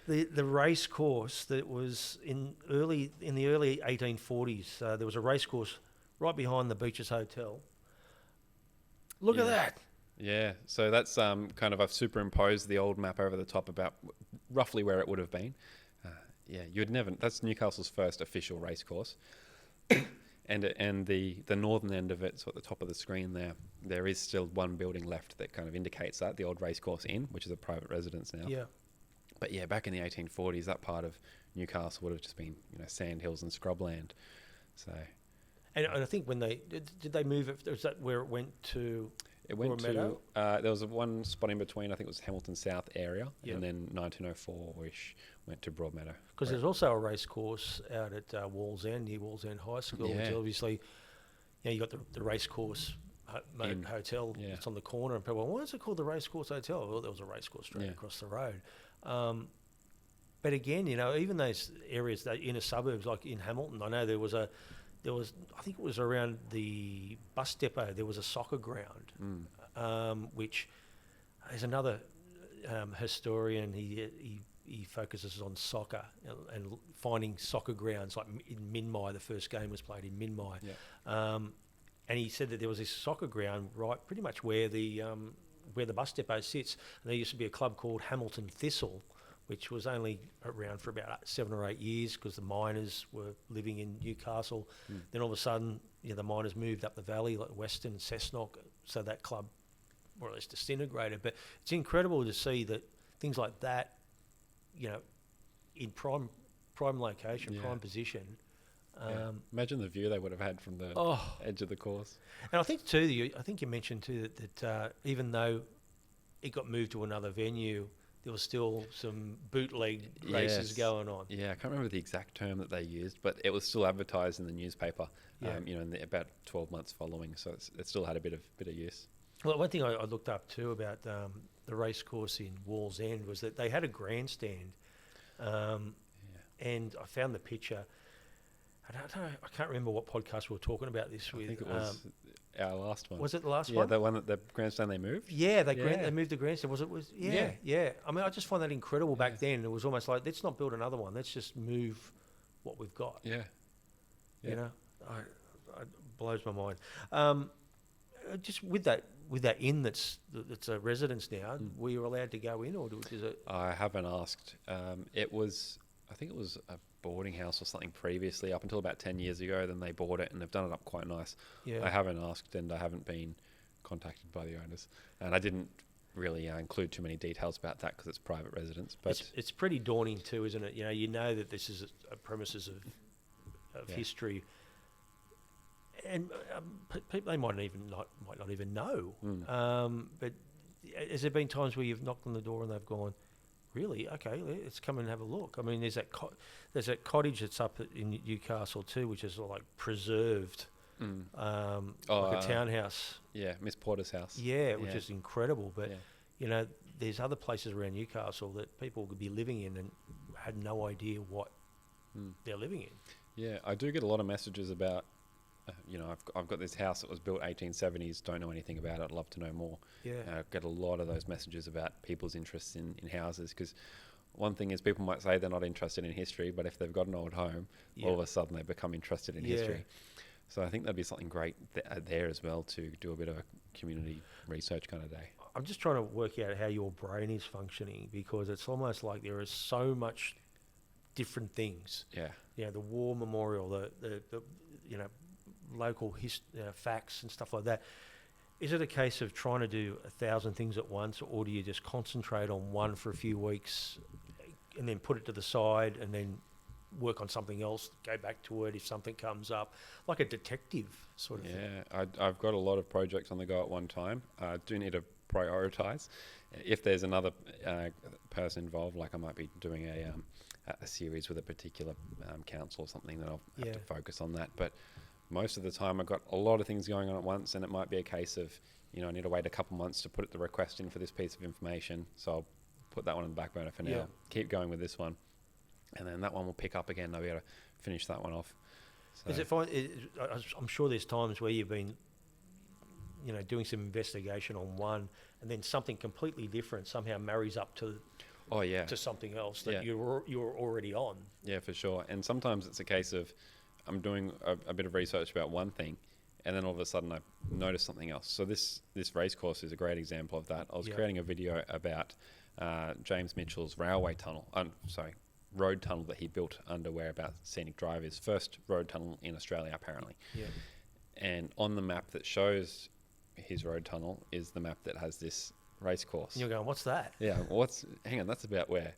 [SPEAKER 1] The race course that was in the early 1840s. There was a race course right behind the Beaches Hotel. Look at that.
[SPEAKER 2] Yeah, so that's kind of, I've superimposed the old map over the top about roughly where it would have been. That's Newcastle's first official race course. And the northern end of it, so at the top of the screen there is still one building left that kind of indicates that, the old racecourse inn, which is a private residence now.
[SPEAKER 1] Yeah.
[SPEAKER 2] But back in the 1840s, that part of Newcastle would have just been, sand hills and scrubland. So.
[SPEAKER 1] And I think when did they move it? Was that where it went to?
[SPEAKER 2] It went to, there was one spot in between, I think it was Hamilton South area, and then 1904-ish went to Broadmeadow.
[SPEAKER 1] Because there's also a race course out at Wallsend, near Wallsend High School, which obviously, you got the race course hotel that's on the corner, and people went, why is it called the race course hotel? Well, there was a race course straight across the road. But again, even those areas, the inner suburbs, like in Hamilton, I know there was, I think it was around the bus depot, there was a soccer ground, which is another historian. He focuses on soccer and finding soccer grounds, like in Minmi. The first game was played in Minmi. And he said that there was this soccer ground right pretty much where the bus depot sits. And there used to be a club called Hamilton Thistle, which was only around for about 7 or 8 years because the miners were living in Newcastle. Then all of a sudden, the miners moved up the valley, like Western and Cessnock, so that club more or less disintegrated. But it's incredible to see that things like that, in prime location, prime position.
[SPEAKER 2] Imagine the view they would have had from the edge of the course.
[SPEAKER 1] And I think too, you mentioned too that even though it got moved to another venue, there was still some bootleg races going on.
[SPEAKER 2] Yeah, I can't remember the exact term that they used, but it was still advertised in the newspaper. In about 12 months following, so it still had a bit of use.
[SPEAKER 1] Well, one thing I looked up too about the race course in Wallsend was that they had a grandstand, and I found the picture. I don't know. I can't remember what podcast we were talking about this with.
[SPEAKER 2] I think it was our last one.
[SPEAKER 1] Was it the last one?
[SPEAKER 2] Yeah, the one that the grandstand they moved.
[SPEAKER 1] Yeah, they moved the grandstand. Yeah. I mean, I just find that incredible back then. It was almost like, let's not build another one. Let's just move what we've got.
[SPEAKER 2] Yeah.
[SPEAKER 1] It blows my mind. Just with that inn that's a residence now, were you allowed to go in, or is it?
[SPEAKER 2] I haven't asked. I think it was a boarding house or something previously, up until about 10 years ago. Then they bought it and they've done it up quite nice.
[SPEAKER 1] Yeah.
[SPEAKER 2] I haven't asked, and I haven't been contacted by the owners, and I didn't really include too many details about that because it's private residence. But
[SPEAKER 1] it's pretty daunting too, isn't it? You know that this is a premises of history, and people, they might not even know. But has there been times where you've knocked on the door and they've gone, really? Okay, let's come and have a look. I mean, there's that cottage that's up in Newcastle too, which is like preserved, like a townhouse.
[SPEAKER 2] Yeah, Miss Porter's house.
[SPEAKER 1] Yeah, which is incredible. But there's other places around Newcastle that people could be living in and had no idea what they're living in.
[SPEAKER 2] Yeah, I do get a lot of messages about. I've got this house that was built 1870s, don't know anything about it, I'd love to know more.
[SPEAKER 1] Yeah.
[SPEAKER 2] I get a lot of those messages about people's interests in houses, because one thing is people might say they're not interested in history, but if they've got an old home, all of a sudden they become interested in history. So I think that'd be something great there as well, to do a bit of a community research kind of day.
[SPEAKER 1] I'm just trying to work out how your brain is functioning, because it's almost like there is so much different things.
[SPEAKER 2] Yeah.
[SPEAKER 1] The war memorial, the local facts and stuff like that. Is it a case of trying to do 1,000 things at once, or do you just concentrate on one for a few weeks and then put it to the side and then work on something else, go back to it if something comes up, like a detective sort of thing?
[SPEAKER 2] Yeah, I've got a lot of projects on the go at one time. I do need to prioritise. If there's another person involved, like I might be doing a series with a particular council or something, then I'll have to focus on that. But most of the time I've got a lot of things going on at once, and it might be a case of, I need to wait a couple months to put the request in for this piece of information. So I'll put that one on the back burner for now, keep going with this one, and then that one will pick up again. I'll be able to finish that one off. So.
[SPEAKER 1] Is it fine? I'm sure there's times where you've been, doing some investigation on one, and then something completely different somehow marries up to something else that you're already on.
[SPEAKER 2] Yeah, for sure. And sometimes it's a case of I'm doing a bit of research about one thing, and then all of a sudden I notice something else. So this race course is a great example of that. I was creating a video about James Mitchell's road tunnel that he built under whereabouts Scenic Drive is. First road tunnel in Australia, apparently. Yeah. And on the map that shows his road tunnel is the map that has this race course.
[SPEAKER 1] And you're going, what's that?
[SPEAKER 2] Yeah. Hang on, that's about where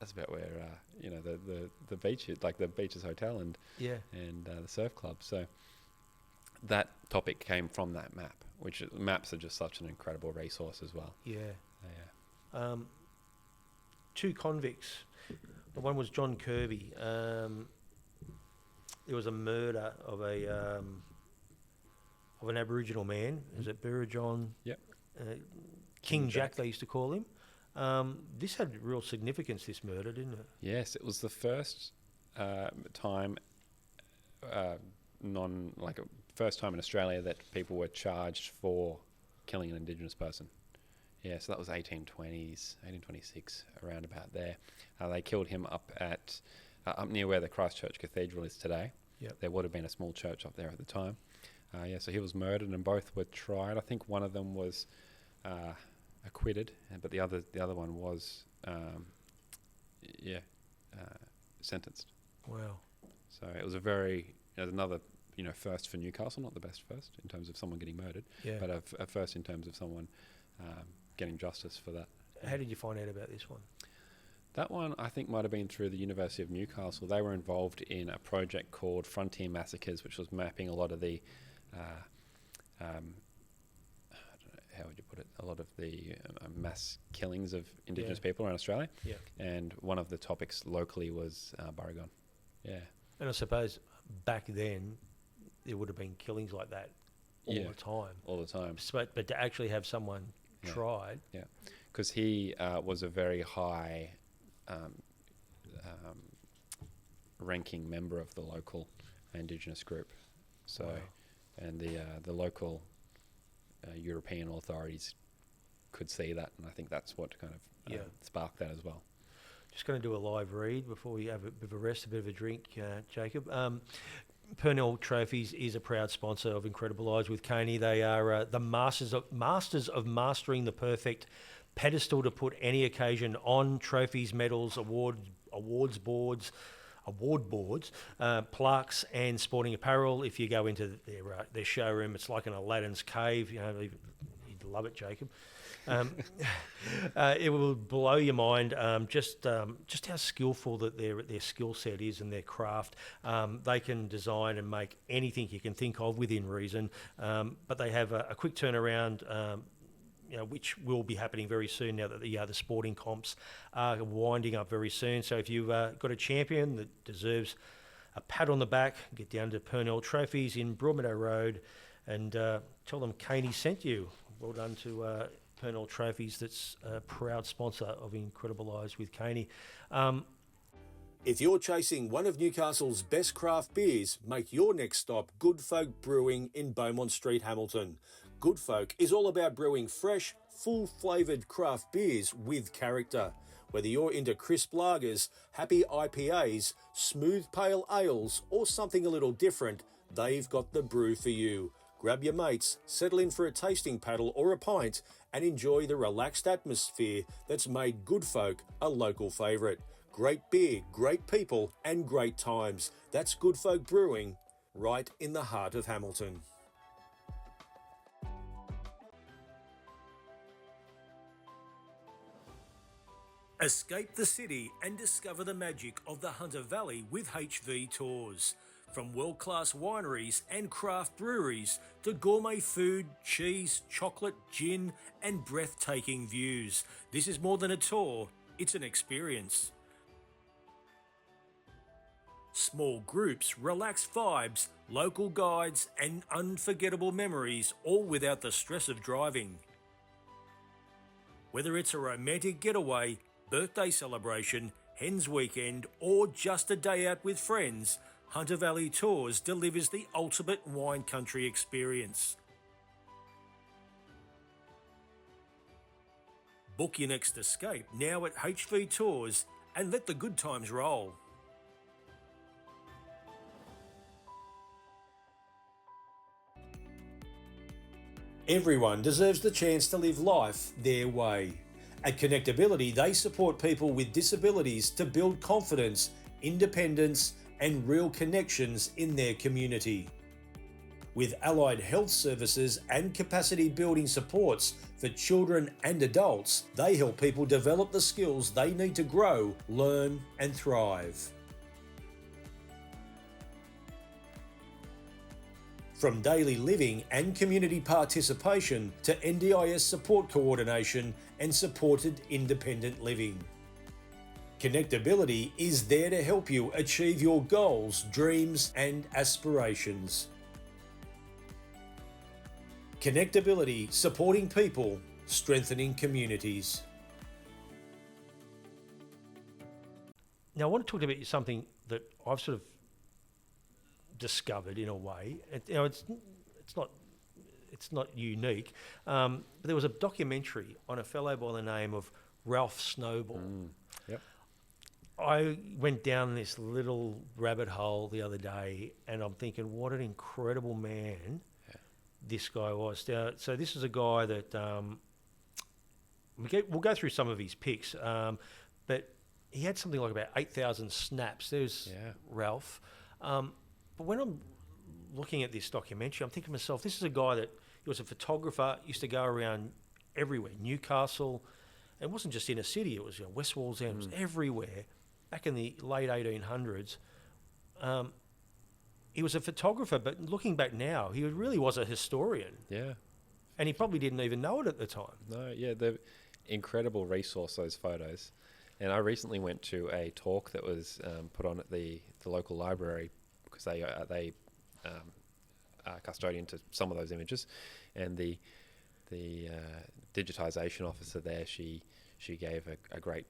[SPEAKER 2] the beach is, like the Beaches Hotel and the surf club. So that topic came from that map, which maps are just such an incredible resource as well.
[SPEAKER 1] Yeah. Two convicts. The one was John Kirby. There was a murder of an Aboriginal man. Is it Burrajon?
[SPEAKER 2] Yep.
[SPEAKER 1] King Jack, they used to call him. This had real significance, this murder, didn't it?
[SPEAKER 2] Yes, it was the first time, first time in Australia that people were charged for killing an Indigenous person. Yeah, so that was 1820s, 1826, around about there. They killed him up near where the Christchurch Cathedral is today.
[SPEAKER 1] Yep.
[SPEAKER 2] There would have been a small church up there at the time. So he was murdered, and both were tried. I think one of them was acquitted, but the other one was sentenced.
[SPEAKER 1] Wow.
[SPEAKER 2] So it was another first for Newcastle, not the best first in terms of someone getting murdered, but a first in terms of someone getting justice for that.
[SPEAKER 1] How did you find out about this one?
[SPEAKER 2] That one, I think, might have been through the University of Newcastle. They were involved in a project called Frontier Massacres, which was mapping a lot of the, I don't know, how would you put it, a lot of the mass killings of Indigenous people around Australia.
[SPEAKER 1] Yeah.
[SPEAKER 2] And one of the topics locally was Burragon. Yeah.
[SPEAKER 1] And I suppose back then there would have been killings like that all the time.
[SPEAKER 2] All the time.
[SPEAKER 1] But to actually have someone tried.
[SPEAKER 2] Yeah. Because he was a very high ranking member of the local Indigenous group. So, and the local European authorities could see that, and I think that's what kind of sparked that as well.
[SPEAKER 1] Just going to do a live read before we have a bit of a rest, a bit of a drink, Jacob. Purnell Trophies is a proud sponsor of Incredible Lives with Cainey. They are the masters of mastering the perfect pedestal to put any occasion on. Trophies, medals, award boards, plaques, and sporting apparel. If you go into their showroom, it's like an Aladdin's cave. You'd love it, Jacob. It will blow your mind just how skillful that their skill set is and their craft. They can design and make anything you can think of within reason, but they have a quick turnaround, which will be happening very soon now that the sporting comps are winding up very soon. So if you've got a champion that deserves a pat on the back, get down to Purnell Trophies in Broadmeadow Road and tell them Cainey sent you. Well done to Purnell Trophies, that's a proud sponsor of Incredible Lives with Cainey.
[SPEAKER 3] If you're chasing one of Newcastle's best craft beers, make your next stop Good Folk Brewing in Beaumont Street, Hamilton. Good Folk is all about brewing fresh, full-flavoured craft beers with character. Whether you're into crisp lagers, happy IPAs, smooth pale ales, or something a little different, they've got the brew for you. Grab your mates, settle in for a tasting paddle or a pint, and enjoy the relaxed atmosphere that's made Good Folk a local favourite. Great beer, great people, and great times. That's Good Folk Brewing, right in the heart of Hamilton. Escape the city and discover the magic of the Hunter Valley with HV Tours. From world-class wineries and craft breweries to gourmet food, cheese, chocolate, gin and breathtaking views. This is more than a tour, it's an experience. Small groups, relaxed vibes, local guides and unforgettable memories, all without the stress of driving. Whether it's a romantic getaway, birthday celebration, hens weekend or just a day out with friends, Hunter Valley Tours delivers the ultimate wine country experience. Book your next escape now at HV Tours and let the good times roll. Everyone deserves the chance to live life their way. At Connectability, they support people with disabilities to build confidence, independence, and real connections in their community. With allied health services and capacity building supports for children and adults, they help people develop the skills they need to grow, learn, and thrive. From daily living and community participation to NDIS support coordination and supported independent living. Connectability is there to help you achieve your goals, dreams, and aspirations. Connectability, supporting people, strengthening communities.
[SPEAKER 1] Now, I want to talk about something that I've sort of discovered in a way. It's not unique, but there was a documentary on a fellow by the name of Ralph Snowball.
[SPEAKER 2] Yep.
[SPEAKER 1] I went down this little rabbit hole the other day, and I'm thinking, what an incredible man this guy was. So this is a guy that we'll go through some of his picks, but he had something like about 8,000 snaps. There's Ralph. But when I'm looking at this documentary, I'm thinking to myself, this is a guy that he was a photographer, used to go around everywhere, Newcastle. It wasn't just inner city, it was West Wallsend, it was everywhere. Back in the late 1800s, he was a photographer, but looking back now, he really was a historian.
[SPEAKER 2] Yeah.
[SPEAKER 1] And he probably didn't even know it at the time.
[SPEAKER 2] No, yeah, they're incredible resource, those photos. And I recently went to a talk that was put on at the local library, because they are custodian to some of those images. And the digitization officer there, she gave a great,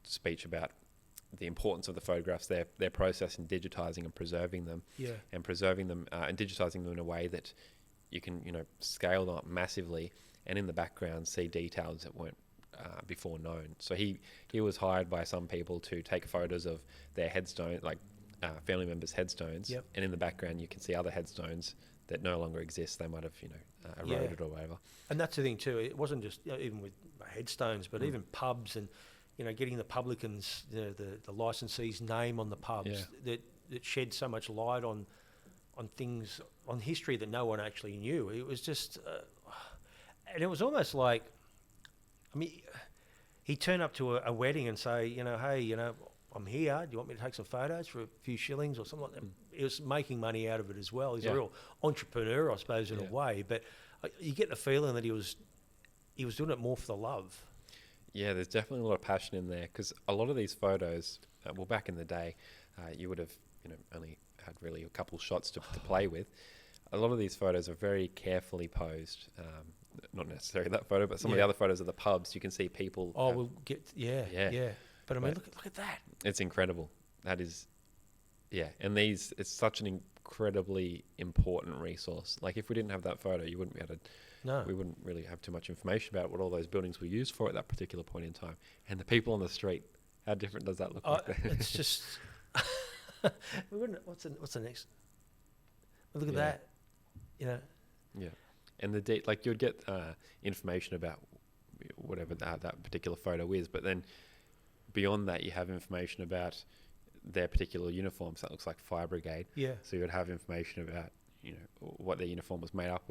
[SPEAKER 2] speech about the importance of the photographs, their process in digitizing and preserving them, and preserving them and digitizing them in a way that you can, scale them up massively, and in the background see details that weren't before known. So he was hired by some people to take photos of their headstone, like family members' headstones, and in the background you can see other headstones that no longer exist. They might have, eroded or whatever.
[SPEAKER 1] And that's the thing too. It wasn't just even with headstones, but even pubs and getting the publicans, the licensee's name on the pubs that shed so much light on things, on history that no one actually knew. It was just, and it was almost like, he'd turn up to a wedding and say, hey, I'm here. Do you want me to take some photos for a few shillings or something like that? He was making money out of it as well. He's a real entrepreneur, I suppose, in a way. But you get the feeling that he was doing it more for the love.
[SPEAKER 2] Yeah, there's definitely a lot of passion in there, because a lot of these photos, back in the day, you would have, only had really a couple shots to play with. A lot of these photos are very carefully posed. Not necessarily that photo, but some of the other photos of the pubs, you can see people.
[SPEAKER 1] Oh, we'll get But look at that.
[SPEAKER 2] It's incredible. That is, and it's such an incredibly important resource. Like, if we didn't have that photo, you wouldn't be able to.
[SPEAKER 1] No.
[SPEAKER 2] We wouldn't really have too much information about what all those buildings were used for at that particular point in time. And the people on the street, how different does that look like?
[SPEAKER 1] It's just. What's the next? Look at that. Yeah.
[SPEAKER 2] And you'd get information about whatever that particular photo is, but then beyond that, you have information about their particular uniforms. That looks like fire brigade.
[SPEAKER 1] Yeah.
[SPEAKER 2] So you would have information about what their uniform was made up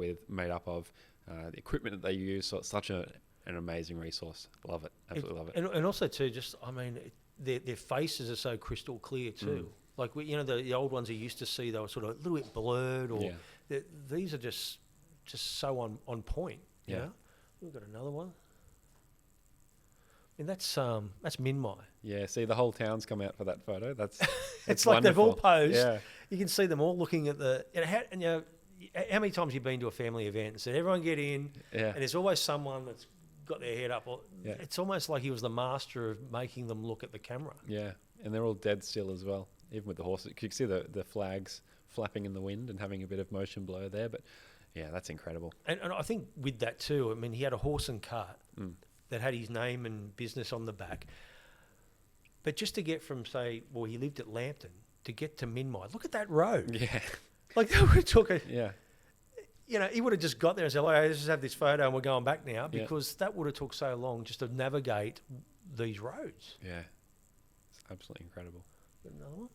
[SPEAKER 2] of, the equipment that they use. So it's such an amazing resource. Love it. Absolutely love it.
[SPEAKER 1] And also too, their faces are so crystal clear too. Like the old ones you used to see, they were sort of a little bit blurred, or these are just so on point. You know? We've got another one. And that's Minmai.
[SPEAKER 2] Yeah, see, the whole town's come out for that photo. That's
[SPEAKER 1] it's like
[SPEAKER 2] wonderful.
[SPEAKER 1] They've all posed.
[SPEAKER 2] Yeah.
[SPEAKER 1] You can see them all looking at how many times you've been to a family event and said, everyone get in, and there's always someone that's got their head up. It's almost like he was the master of making them look at the camera.
[SPEAKER 2] Yeah, and they're all dead still as well, even with the horses. You can see the flags flapping in the wind and having a bit of motion blur there, but yeah, that's incredible.
[SPEAKER 1] And I think with that too, he had a horse and cart that had his name and business on the back. But just to get from, say, he lived at Lambton, to get to Minmai, look at that road.
[SPEAKER 2] Yeah.
[SPEAKER 1] Like, that would have took
[SPEAKER 2] Yeah.
[SPEAKER 1] He would have just got there and said, let's just have this photo and we're going back now, because that would have took so long just to navigate these roads.
[SPEAKER 2] Yeah. It's absolutely incredible.
[SPEAKER 1] Got another one?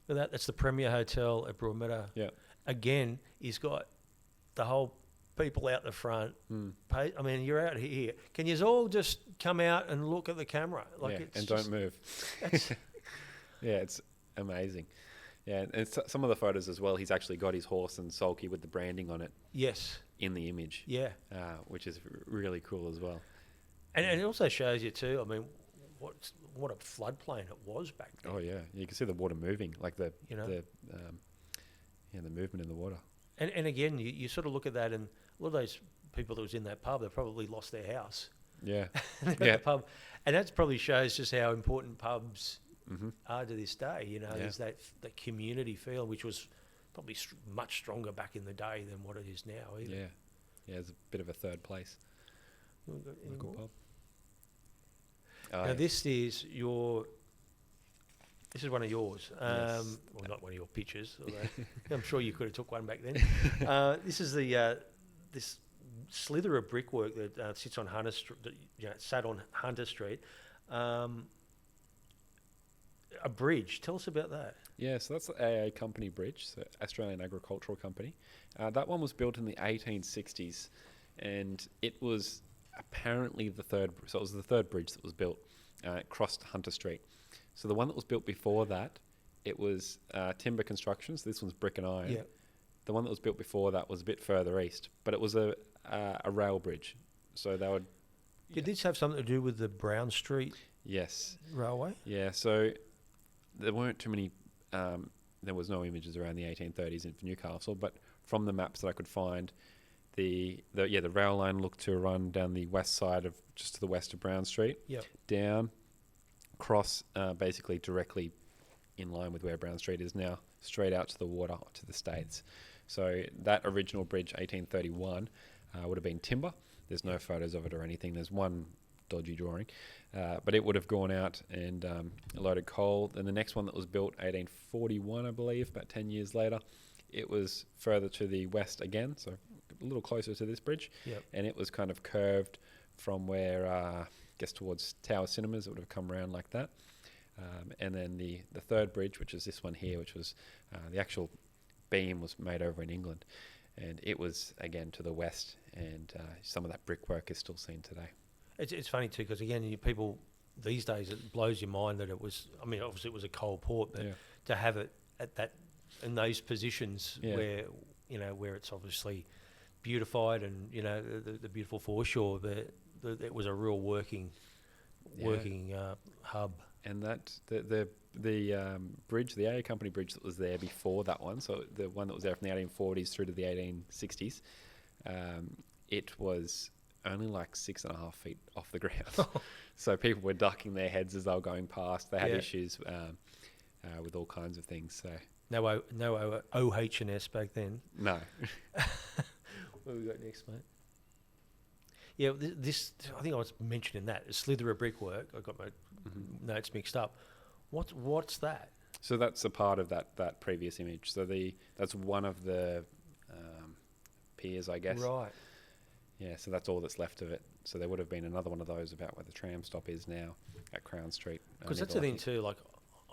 [SPEAKER 1] Look at that. That's the Premier Hotel at Broadmeadow.
[SPEAKER 2] Yeah.
[SPEAKER 1] Again, he's got the whole people out the front. You're out here. Can you all just come out and look at the camera?
[SPEAKER 2] And don't move. Yeah, it's amazing. Yeah, and some of the photos as well, he's actually got his horse and sulky with the branding on it.
[SPEAKER 1] Yes.
[SPEAKER 2] In the image.
[SPEAKER 1] Yeah.
[SPEAKER 2] Which is really cool as well.
[SPEAKER 1] And it also shows you too, what a floodplain it was back then.
[SPEAKER 2] Oh yeah, you can see the water moving, like the movement in the water.
[SPEAKER 1] And again, you sort of look at that, and a lot of those people that was in that pub, they probably lost their house.
[SPEAKER 2] Yeah.
[SPEAKER 1] The pub, and that probably shows just how important pubs are to this day. There's that community feel, which was probably much stronger back in the day than what it is now. Either.
[SPEAKER 2] Yeah, it's a bit of a third place. Local pub.
[SPEAKER 1] Now this is one of yours.
[SPEAKER 2] Yes.
[SPEAKER 1] Well, not one of your pictures. Although I'm sure you could have took one back then. This is this slither of brickwork that sits on Hunter Street, sat on Hunter Street. A bridge. Tell us about that.
[SPEAKER 2] Yeah, so that's the AA Company Bridge, so Australian Agricultural Company. That one was built in the 1860s, and it was apparently the third. So it was the third bridge that was built. It crossed Hunter Street. So the one that was built before that, it was timber construction. So this one's brick and iron.
[SPEAKER 1] Yeah.
[SPEAKER 2] The one that was built before that was a bit further east, but it was a rail bridge. So they would.
[SPEAKER 1] Did this have something to do with the Brown Street
[SPEAKER 2] Yes.
[SPEAKER 1] Railway?
[SPEAKER 2] Yeah. So there weren't too many. There was no images around the 1830s in Newcastle, but from the maps that I could find, the rail line looked to run down the west side of just to the west of Brown Street.
[SPEAKER 1] Yep.
[SPEAKER 2] Down, cross basically directly in line with where Brown Street is now, straight out to the water to the States. So that original bridge, 1831, would have been timber. There's no photos of it or anything. There's one dodgy drawing, but it would have gone out and loaded coal. Then the next one that was built, 1841, I believe, about 10 years later, it was further to the west again, so a little closer to this bridge.
[SPEAKER 1] Yep.
[SPEAKER 2] And it was kind of curved from where, I guess towards Tower Cinemas, it would have come around like that. And then the third bridge, which is this one here, which was the actual beam was made over in England. And it was, again, to the west, and some of that brickwork is still seen today.
[SPEAKER 1] It's funny too, because again, people these days, it blows your mind that it was. I mean, obviously it was a coal port, but to have it at that in those positions where where it's obviously beautified and the beautiful foreshore, it was a real working hub.
[SPEAKER 2] And that the bridge, the AA Company bridge that was there before that one, so the one that was there from the 1840s through to the 1860s, it was only like 6.5 feet off the ground. So people were ducking their heads as they were going past. They had issues with all kinds of things. So
[SPEAKER 1] no OH&S back then.
[SPEAKER 2] No.
[SPEAKER 1] What have we got next, mate? Yeah, this I think I was mentioning that a slither of brickwork. I got my notes mixed up. What's that?
[SPEAKER 2] So that's a part of that previous image. So that's one of the piers, I guess.
[SPEAKER 1] Right.
[SPEAKER 2] Yeah, so that's all that's left of it. So there would have been another one of those about where the tram stop is now at Crown Street.
[SPEAKER 1] Because that's the thing too. Like,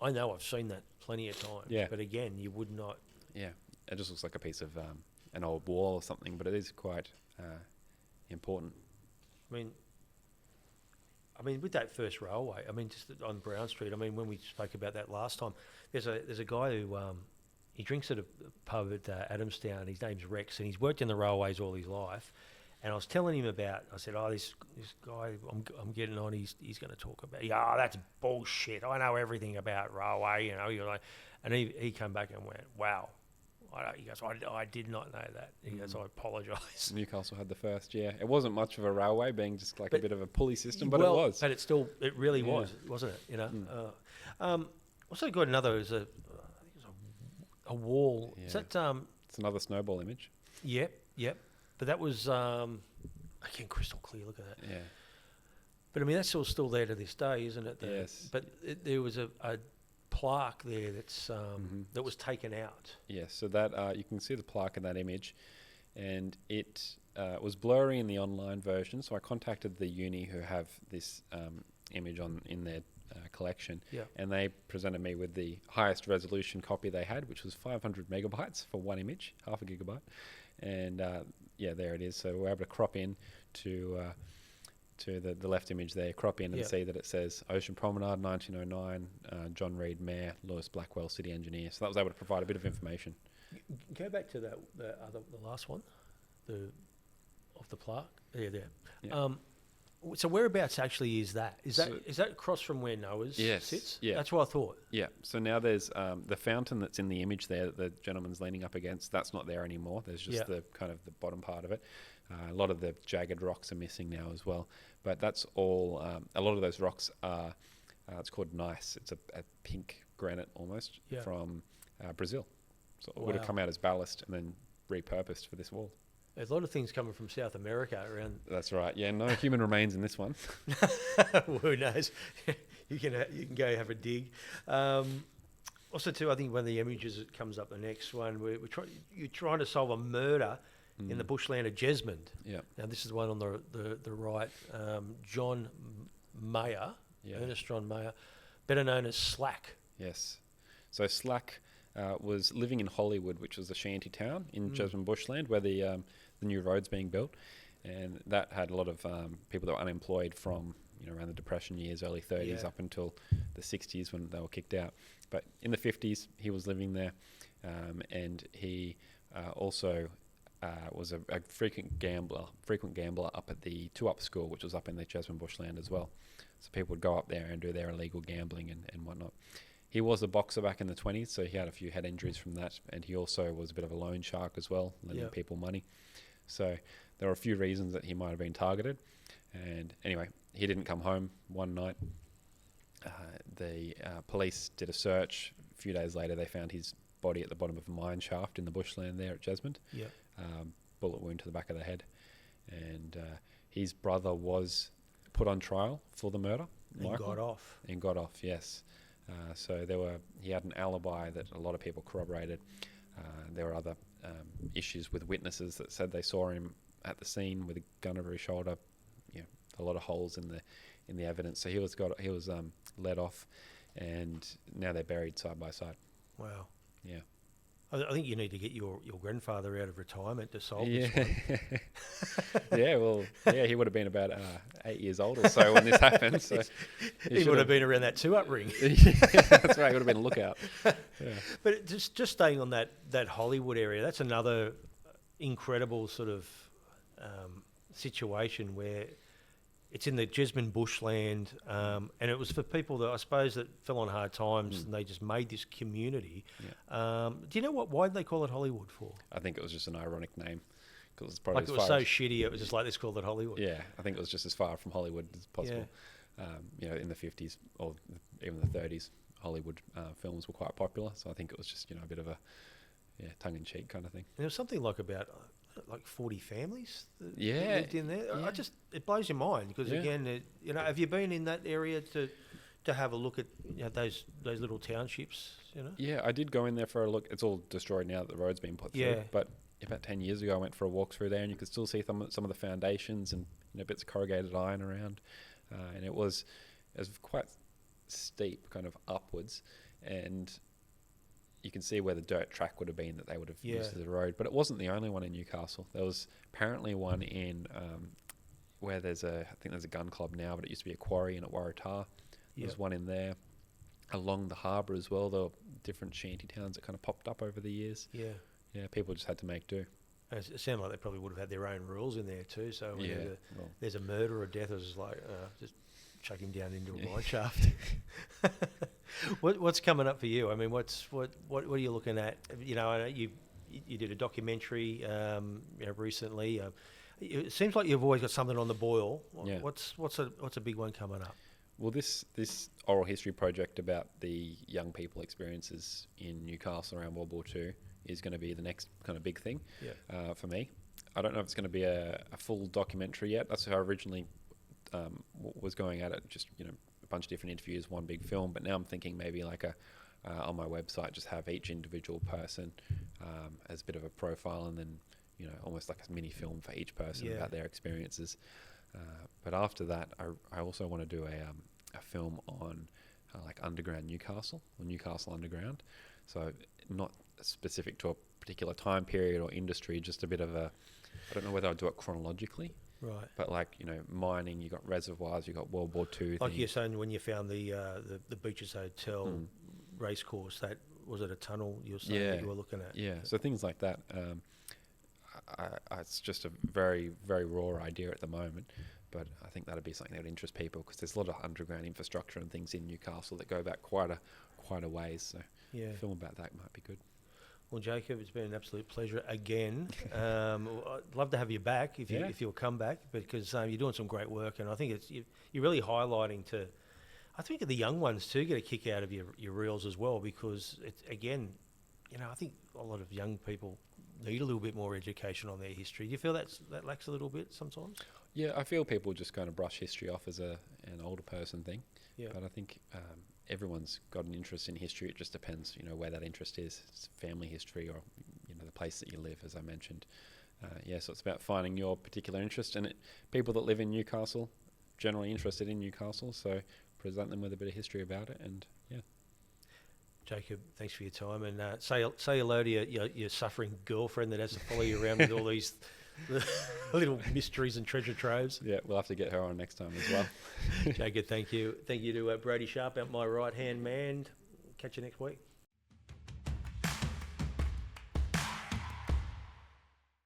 [SPEAKER 1] I know I've seen that plenty of times.
[SPEAKER 2] Yeah.
[SPEAKER 1] But again, you would not.
[SPEAKER 2] Yeah, it just looks like a piece of an old wall or something, but it is quite important.
[SPEAKER 1] I mean, with that first railway, just on Brown Street. When we spoke about that last time, there's a guy who he drinks at a pub at Adamstown. His name's Rex, and he's worked in the railways all his life. And I was telling him about. I said, "Oh, this guy I'm getting on. He's going to talk about. Yeah, that's bullshit. I know everything about railway. You're like." And he came back and went, "Wow." He goes, I did not know that. He goes, I apologise.
[SPEAKER 2] Newcastle had the first, It wasn't much of a railway, being just like a bit of a pulley system, but it was.
[SPEAKER 1] But it really was, wasn't it? Also got another, is a a wall.
[SPEAKER 2] Yeah.
[SPEAKER 1] Is that...
[SPEAKER 2] It's another snowball image.
[SPEAKER 1] Yep. But that was, again, crystal clear, look at that.
[SPEAKER 2] Yeah.
[SPEAKER 1] But that's all still there to this day, isn't it?
[SPEAKER 2] Yes.
[SPEAKER 1] But there was a plaque there that's that was taken out.
[SPEAKER 2] Yes, so that you can see the plaque in that image, and it was blurry in the online version. So I contacted the uni who have this image in their collection, and they presented me with the highest resolution copy they had, which was 500 megabytes for one image, half a gigabyte, and there it is. So we're able to crop in to the left image there, crop in and see that it says Ocean Promenade, 1909, John Reed, Mayor, Lewis Blackwell, City Engineer. So that was able to provide a bit of information.
[SPEAKER 1] Go back to the last one, of the plaque. There.
[SPEAKER 2] Yeah.
[SPEAKER 1] So whereabouts actually is that? Is that across from where Noah's sits?
[SPEAKER 2] Yeah.
[SPEAKER 1] That's what I thought.
[SPEAKER 2] Yeah. So now there's the fountain that's in the image there that the gentleman's leaning up against. That's not there anymore. There's just the kind of the bottom part of it. A lot of the jagged rocks are missing now as well. But that's all. A lot of those rocks are. It's called gneiss. It's a pink granite almost from Brazil. So it would have come out as ballast and then repurposed for this wall.
[SPEAKER 1] There's a lot of things coming from South America around.
[SPEAKER 2] That's right. Yeah, no human remains in this one.
[SPEAKER 1] Well, who knows? You can go have a dig. Also, too, I think one of the images that comes up the next one, you're trying to solve a murder in the bushland of Jesmond.
[SPEAKER 2] Yeah.
[SPEAKER 1] Now, this is the one on the right. John Mayer, Ernest John Mayer, better known as Slack.
[SPEAKER 2] Yes. So Slack was living in Hollywood, which was a shanty town in Jesmond bushland where the new road's being built. And that had a lot of people that were unemployed from around the Depression years, early 30s up until the 60s when they were kicked out. But in the 50s, he was living there, and he also was a frequent gambler up at the 2-Up school, which was up in the Jesmond bushland as well. So people would go up there and do their illegal gambling and whatnot. He was a boxer back in the 20s, so he had a few head injuries from that, and he also was a bit of a loan shark as well, lending people money. So there were a few reasons that he might have been targeted. And anyway, he didn't come home one night. The police did a search. A few days later, they found his body at the bottom of a mine shaft in the bushland there at Jesmond.
[SPEAKER 1] Yep.
[SPEAKER 2] Bullet wound to the back of the head. And his brother was put on trial for the murder.
[SPEAKER 1] And got off.
[SPEAKER 2] Yes. So he had an alibi that a lot of people corroborated. There were other issues with witnesses that said they saw him at the scene with a gun over his shoulder. A lot of holes in the evidence. So he was let off, and now they're buried side by side.
[SPEAKER 1] Wow.
[SPEAKER 2] Yeah.
[SPEAKER 1] I think you need to get your grandfather out of retirement to solve this
[SPEAKER 2] one. He would have been about 8 years old or so when this happened. So
[SPEAKER 1] he would have been around that 2-Up ring.
[SPEAKER 2] That's right. He would have been a lookout. Yeah.
[SPEAKER 1] But just staying on that Hollywood area, that's another incredible sort of situation where it's in the Jesmond bushland, and it was for people that I suppose that fell on hard times, and they just made this community. Yeah. Do you know why did they call it Hollywood for?
[SPEAKER 2] I think it was just an ironic name. Cause
[SPEAKER 1] it was so shitty, it was just like, let's call it Hollywood.
[SPEAKER 2] Yeah, I think it was just as far from Hollywood as possible. Yeah. In the 50s or even the 30s, Hollywood films were quite popular, so I think it was just a bit of a tongue-in-cheek kind of thing.
[SPEAKER 1] And there was something like about 40 families that
[SPEAKER 2] Yeah.
[SPEAKER 1] lived in there. Yeah. It blows your mind because again, have you been in that area to have a look at those little townships?
[SPEAKER 2] Yeah, I did go in there for a look. It's all destroyed now that the road's been put through.
[SPEAKER 1] Yeah.
[SPEAKER 2] But about 10 years ago, I went for a walk through there, and you could still see some of the foundations and bits of corrugated iron around, and it was quite steep, kind of upwards, and you can see where the dirt track would have been that they would have used as a road. But it wasn't the only one in Newcastle. There was apparently one in where I think there's a gun club now, but it used to be a quarry in at Waratah. There's one in there. Along the harbour as well, there were different shanty towns that kind of popped up over the years. Yeah. Yeah, people just had to make do.
[SPEAKER 1] It sounded like they probably would have had their own rules in there too. So when there's a murder or death, it was just like, just chuck him down into a mine shaft. What's coming up for you? I mean, what are you looking at? I know you did a documentary recently. It seems like you've always got something on the boil.
[SPEAKER 2] Yeah.
[SPEAKER 1] What's a big one coming up?
[SPEAKER 2] Well, this oral history project about the young people experiences in Newcastle around World War II is going to be the next kind of big thing for me. I don't know if it's going to be a full documentary yet. That's how I originally was going at it, just a bunch of different interviews, one big film. But now I'm thinking maybe like on my website, just have each individual person as a bit of a profile, and then almost like a mini film for each person about their experiences. But after that, I also want to do a film on like underground Newcastle, or Newcastle Underground. So not specific to a particular time period or industry, just a bit of I don't know whether I'll do it chronologically.
[SPEAKER 1] Right.
[SPEAKER 2] But like, mining, you got reservoirs, you got World War II.
[SPEAKER 1] Like you're saying, when you found the Beaches Hotel race course, that was it a tunnel you're saying that you were looking at?
[SPEAKER 2] Yeah. So things like that. It's just a very, very raw idea at the moment, but I think that'd be something that would interest people because there's a lot of underground infrastructure and things in Newcastle that go back quite a ways. So a film about that might be good.
[SPEAKER 1] Well, Jacob, it's been an absolute pleasure again. I'd love to have you back if you'll come back, because you're doing some great work, and I think you're really highlighting to. I think the young ones too get a kick out of your reels as well, because it's again, I think a lot of young people need a little bit more education on their history. Do you feel that lacks a little bit sometimes? Yeah,
[SPEAKER 2] I feel people just kind of brush history off as an older person thing. Yeah. But I think everyone's got an interest in history. It just depends, where that interest is. It's family history or, the place that you live, as I mentioned. So it's about finding your particular interest, and people that live in Newcastle generally interested in Newcastle, so present them with a bit of history about it, and yeah.
[SPEAKER 1] Jacob, thanks for your time, and say hello to your suffering girlfriend that has to follow you around with all these little mysteries and treasure troves.
[SPEAKER 2] Yeah, we'll have to get her on next time as well.
[SPEAKER 1] Jacob, thank you. Thank you to Brady Sharp, out my right-hand man. Catch you next week.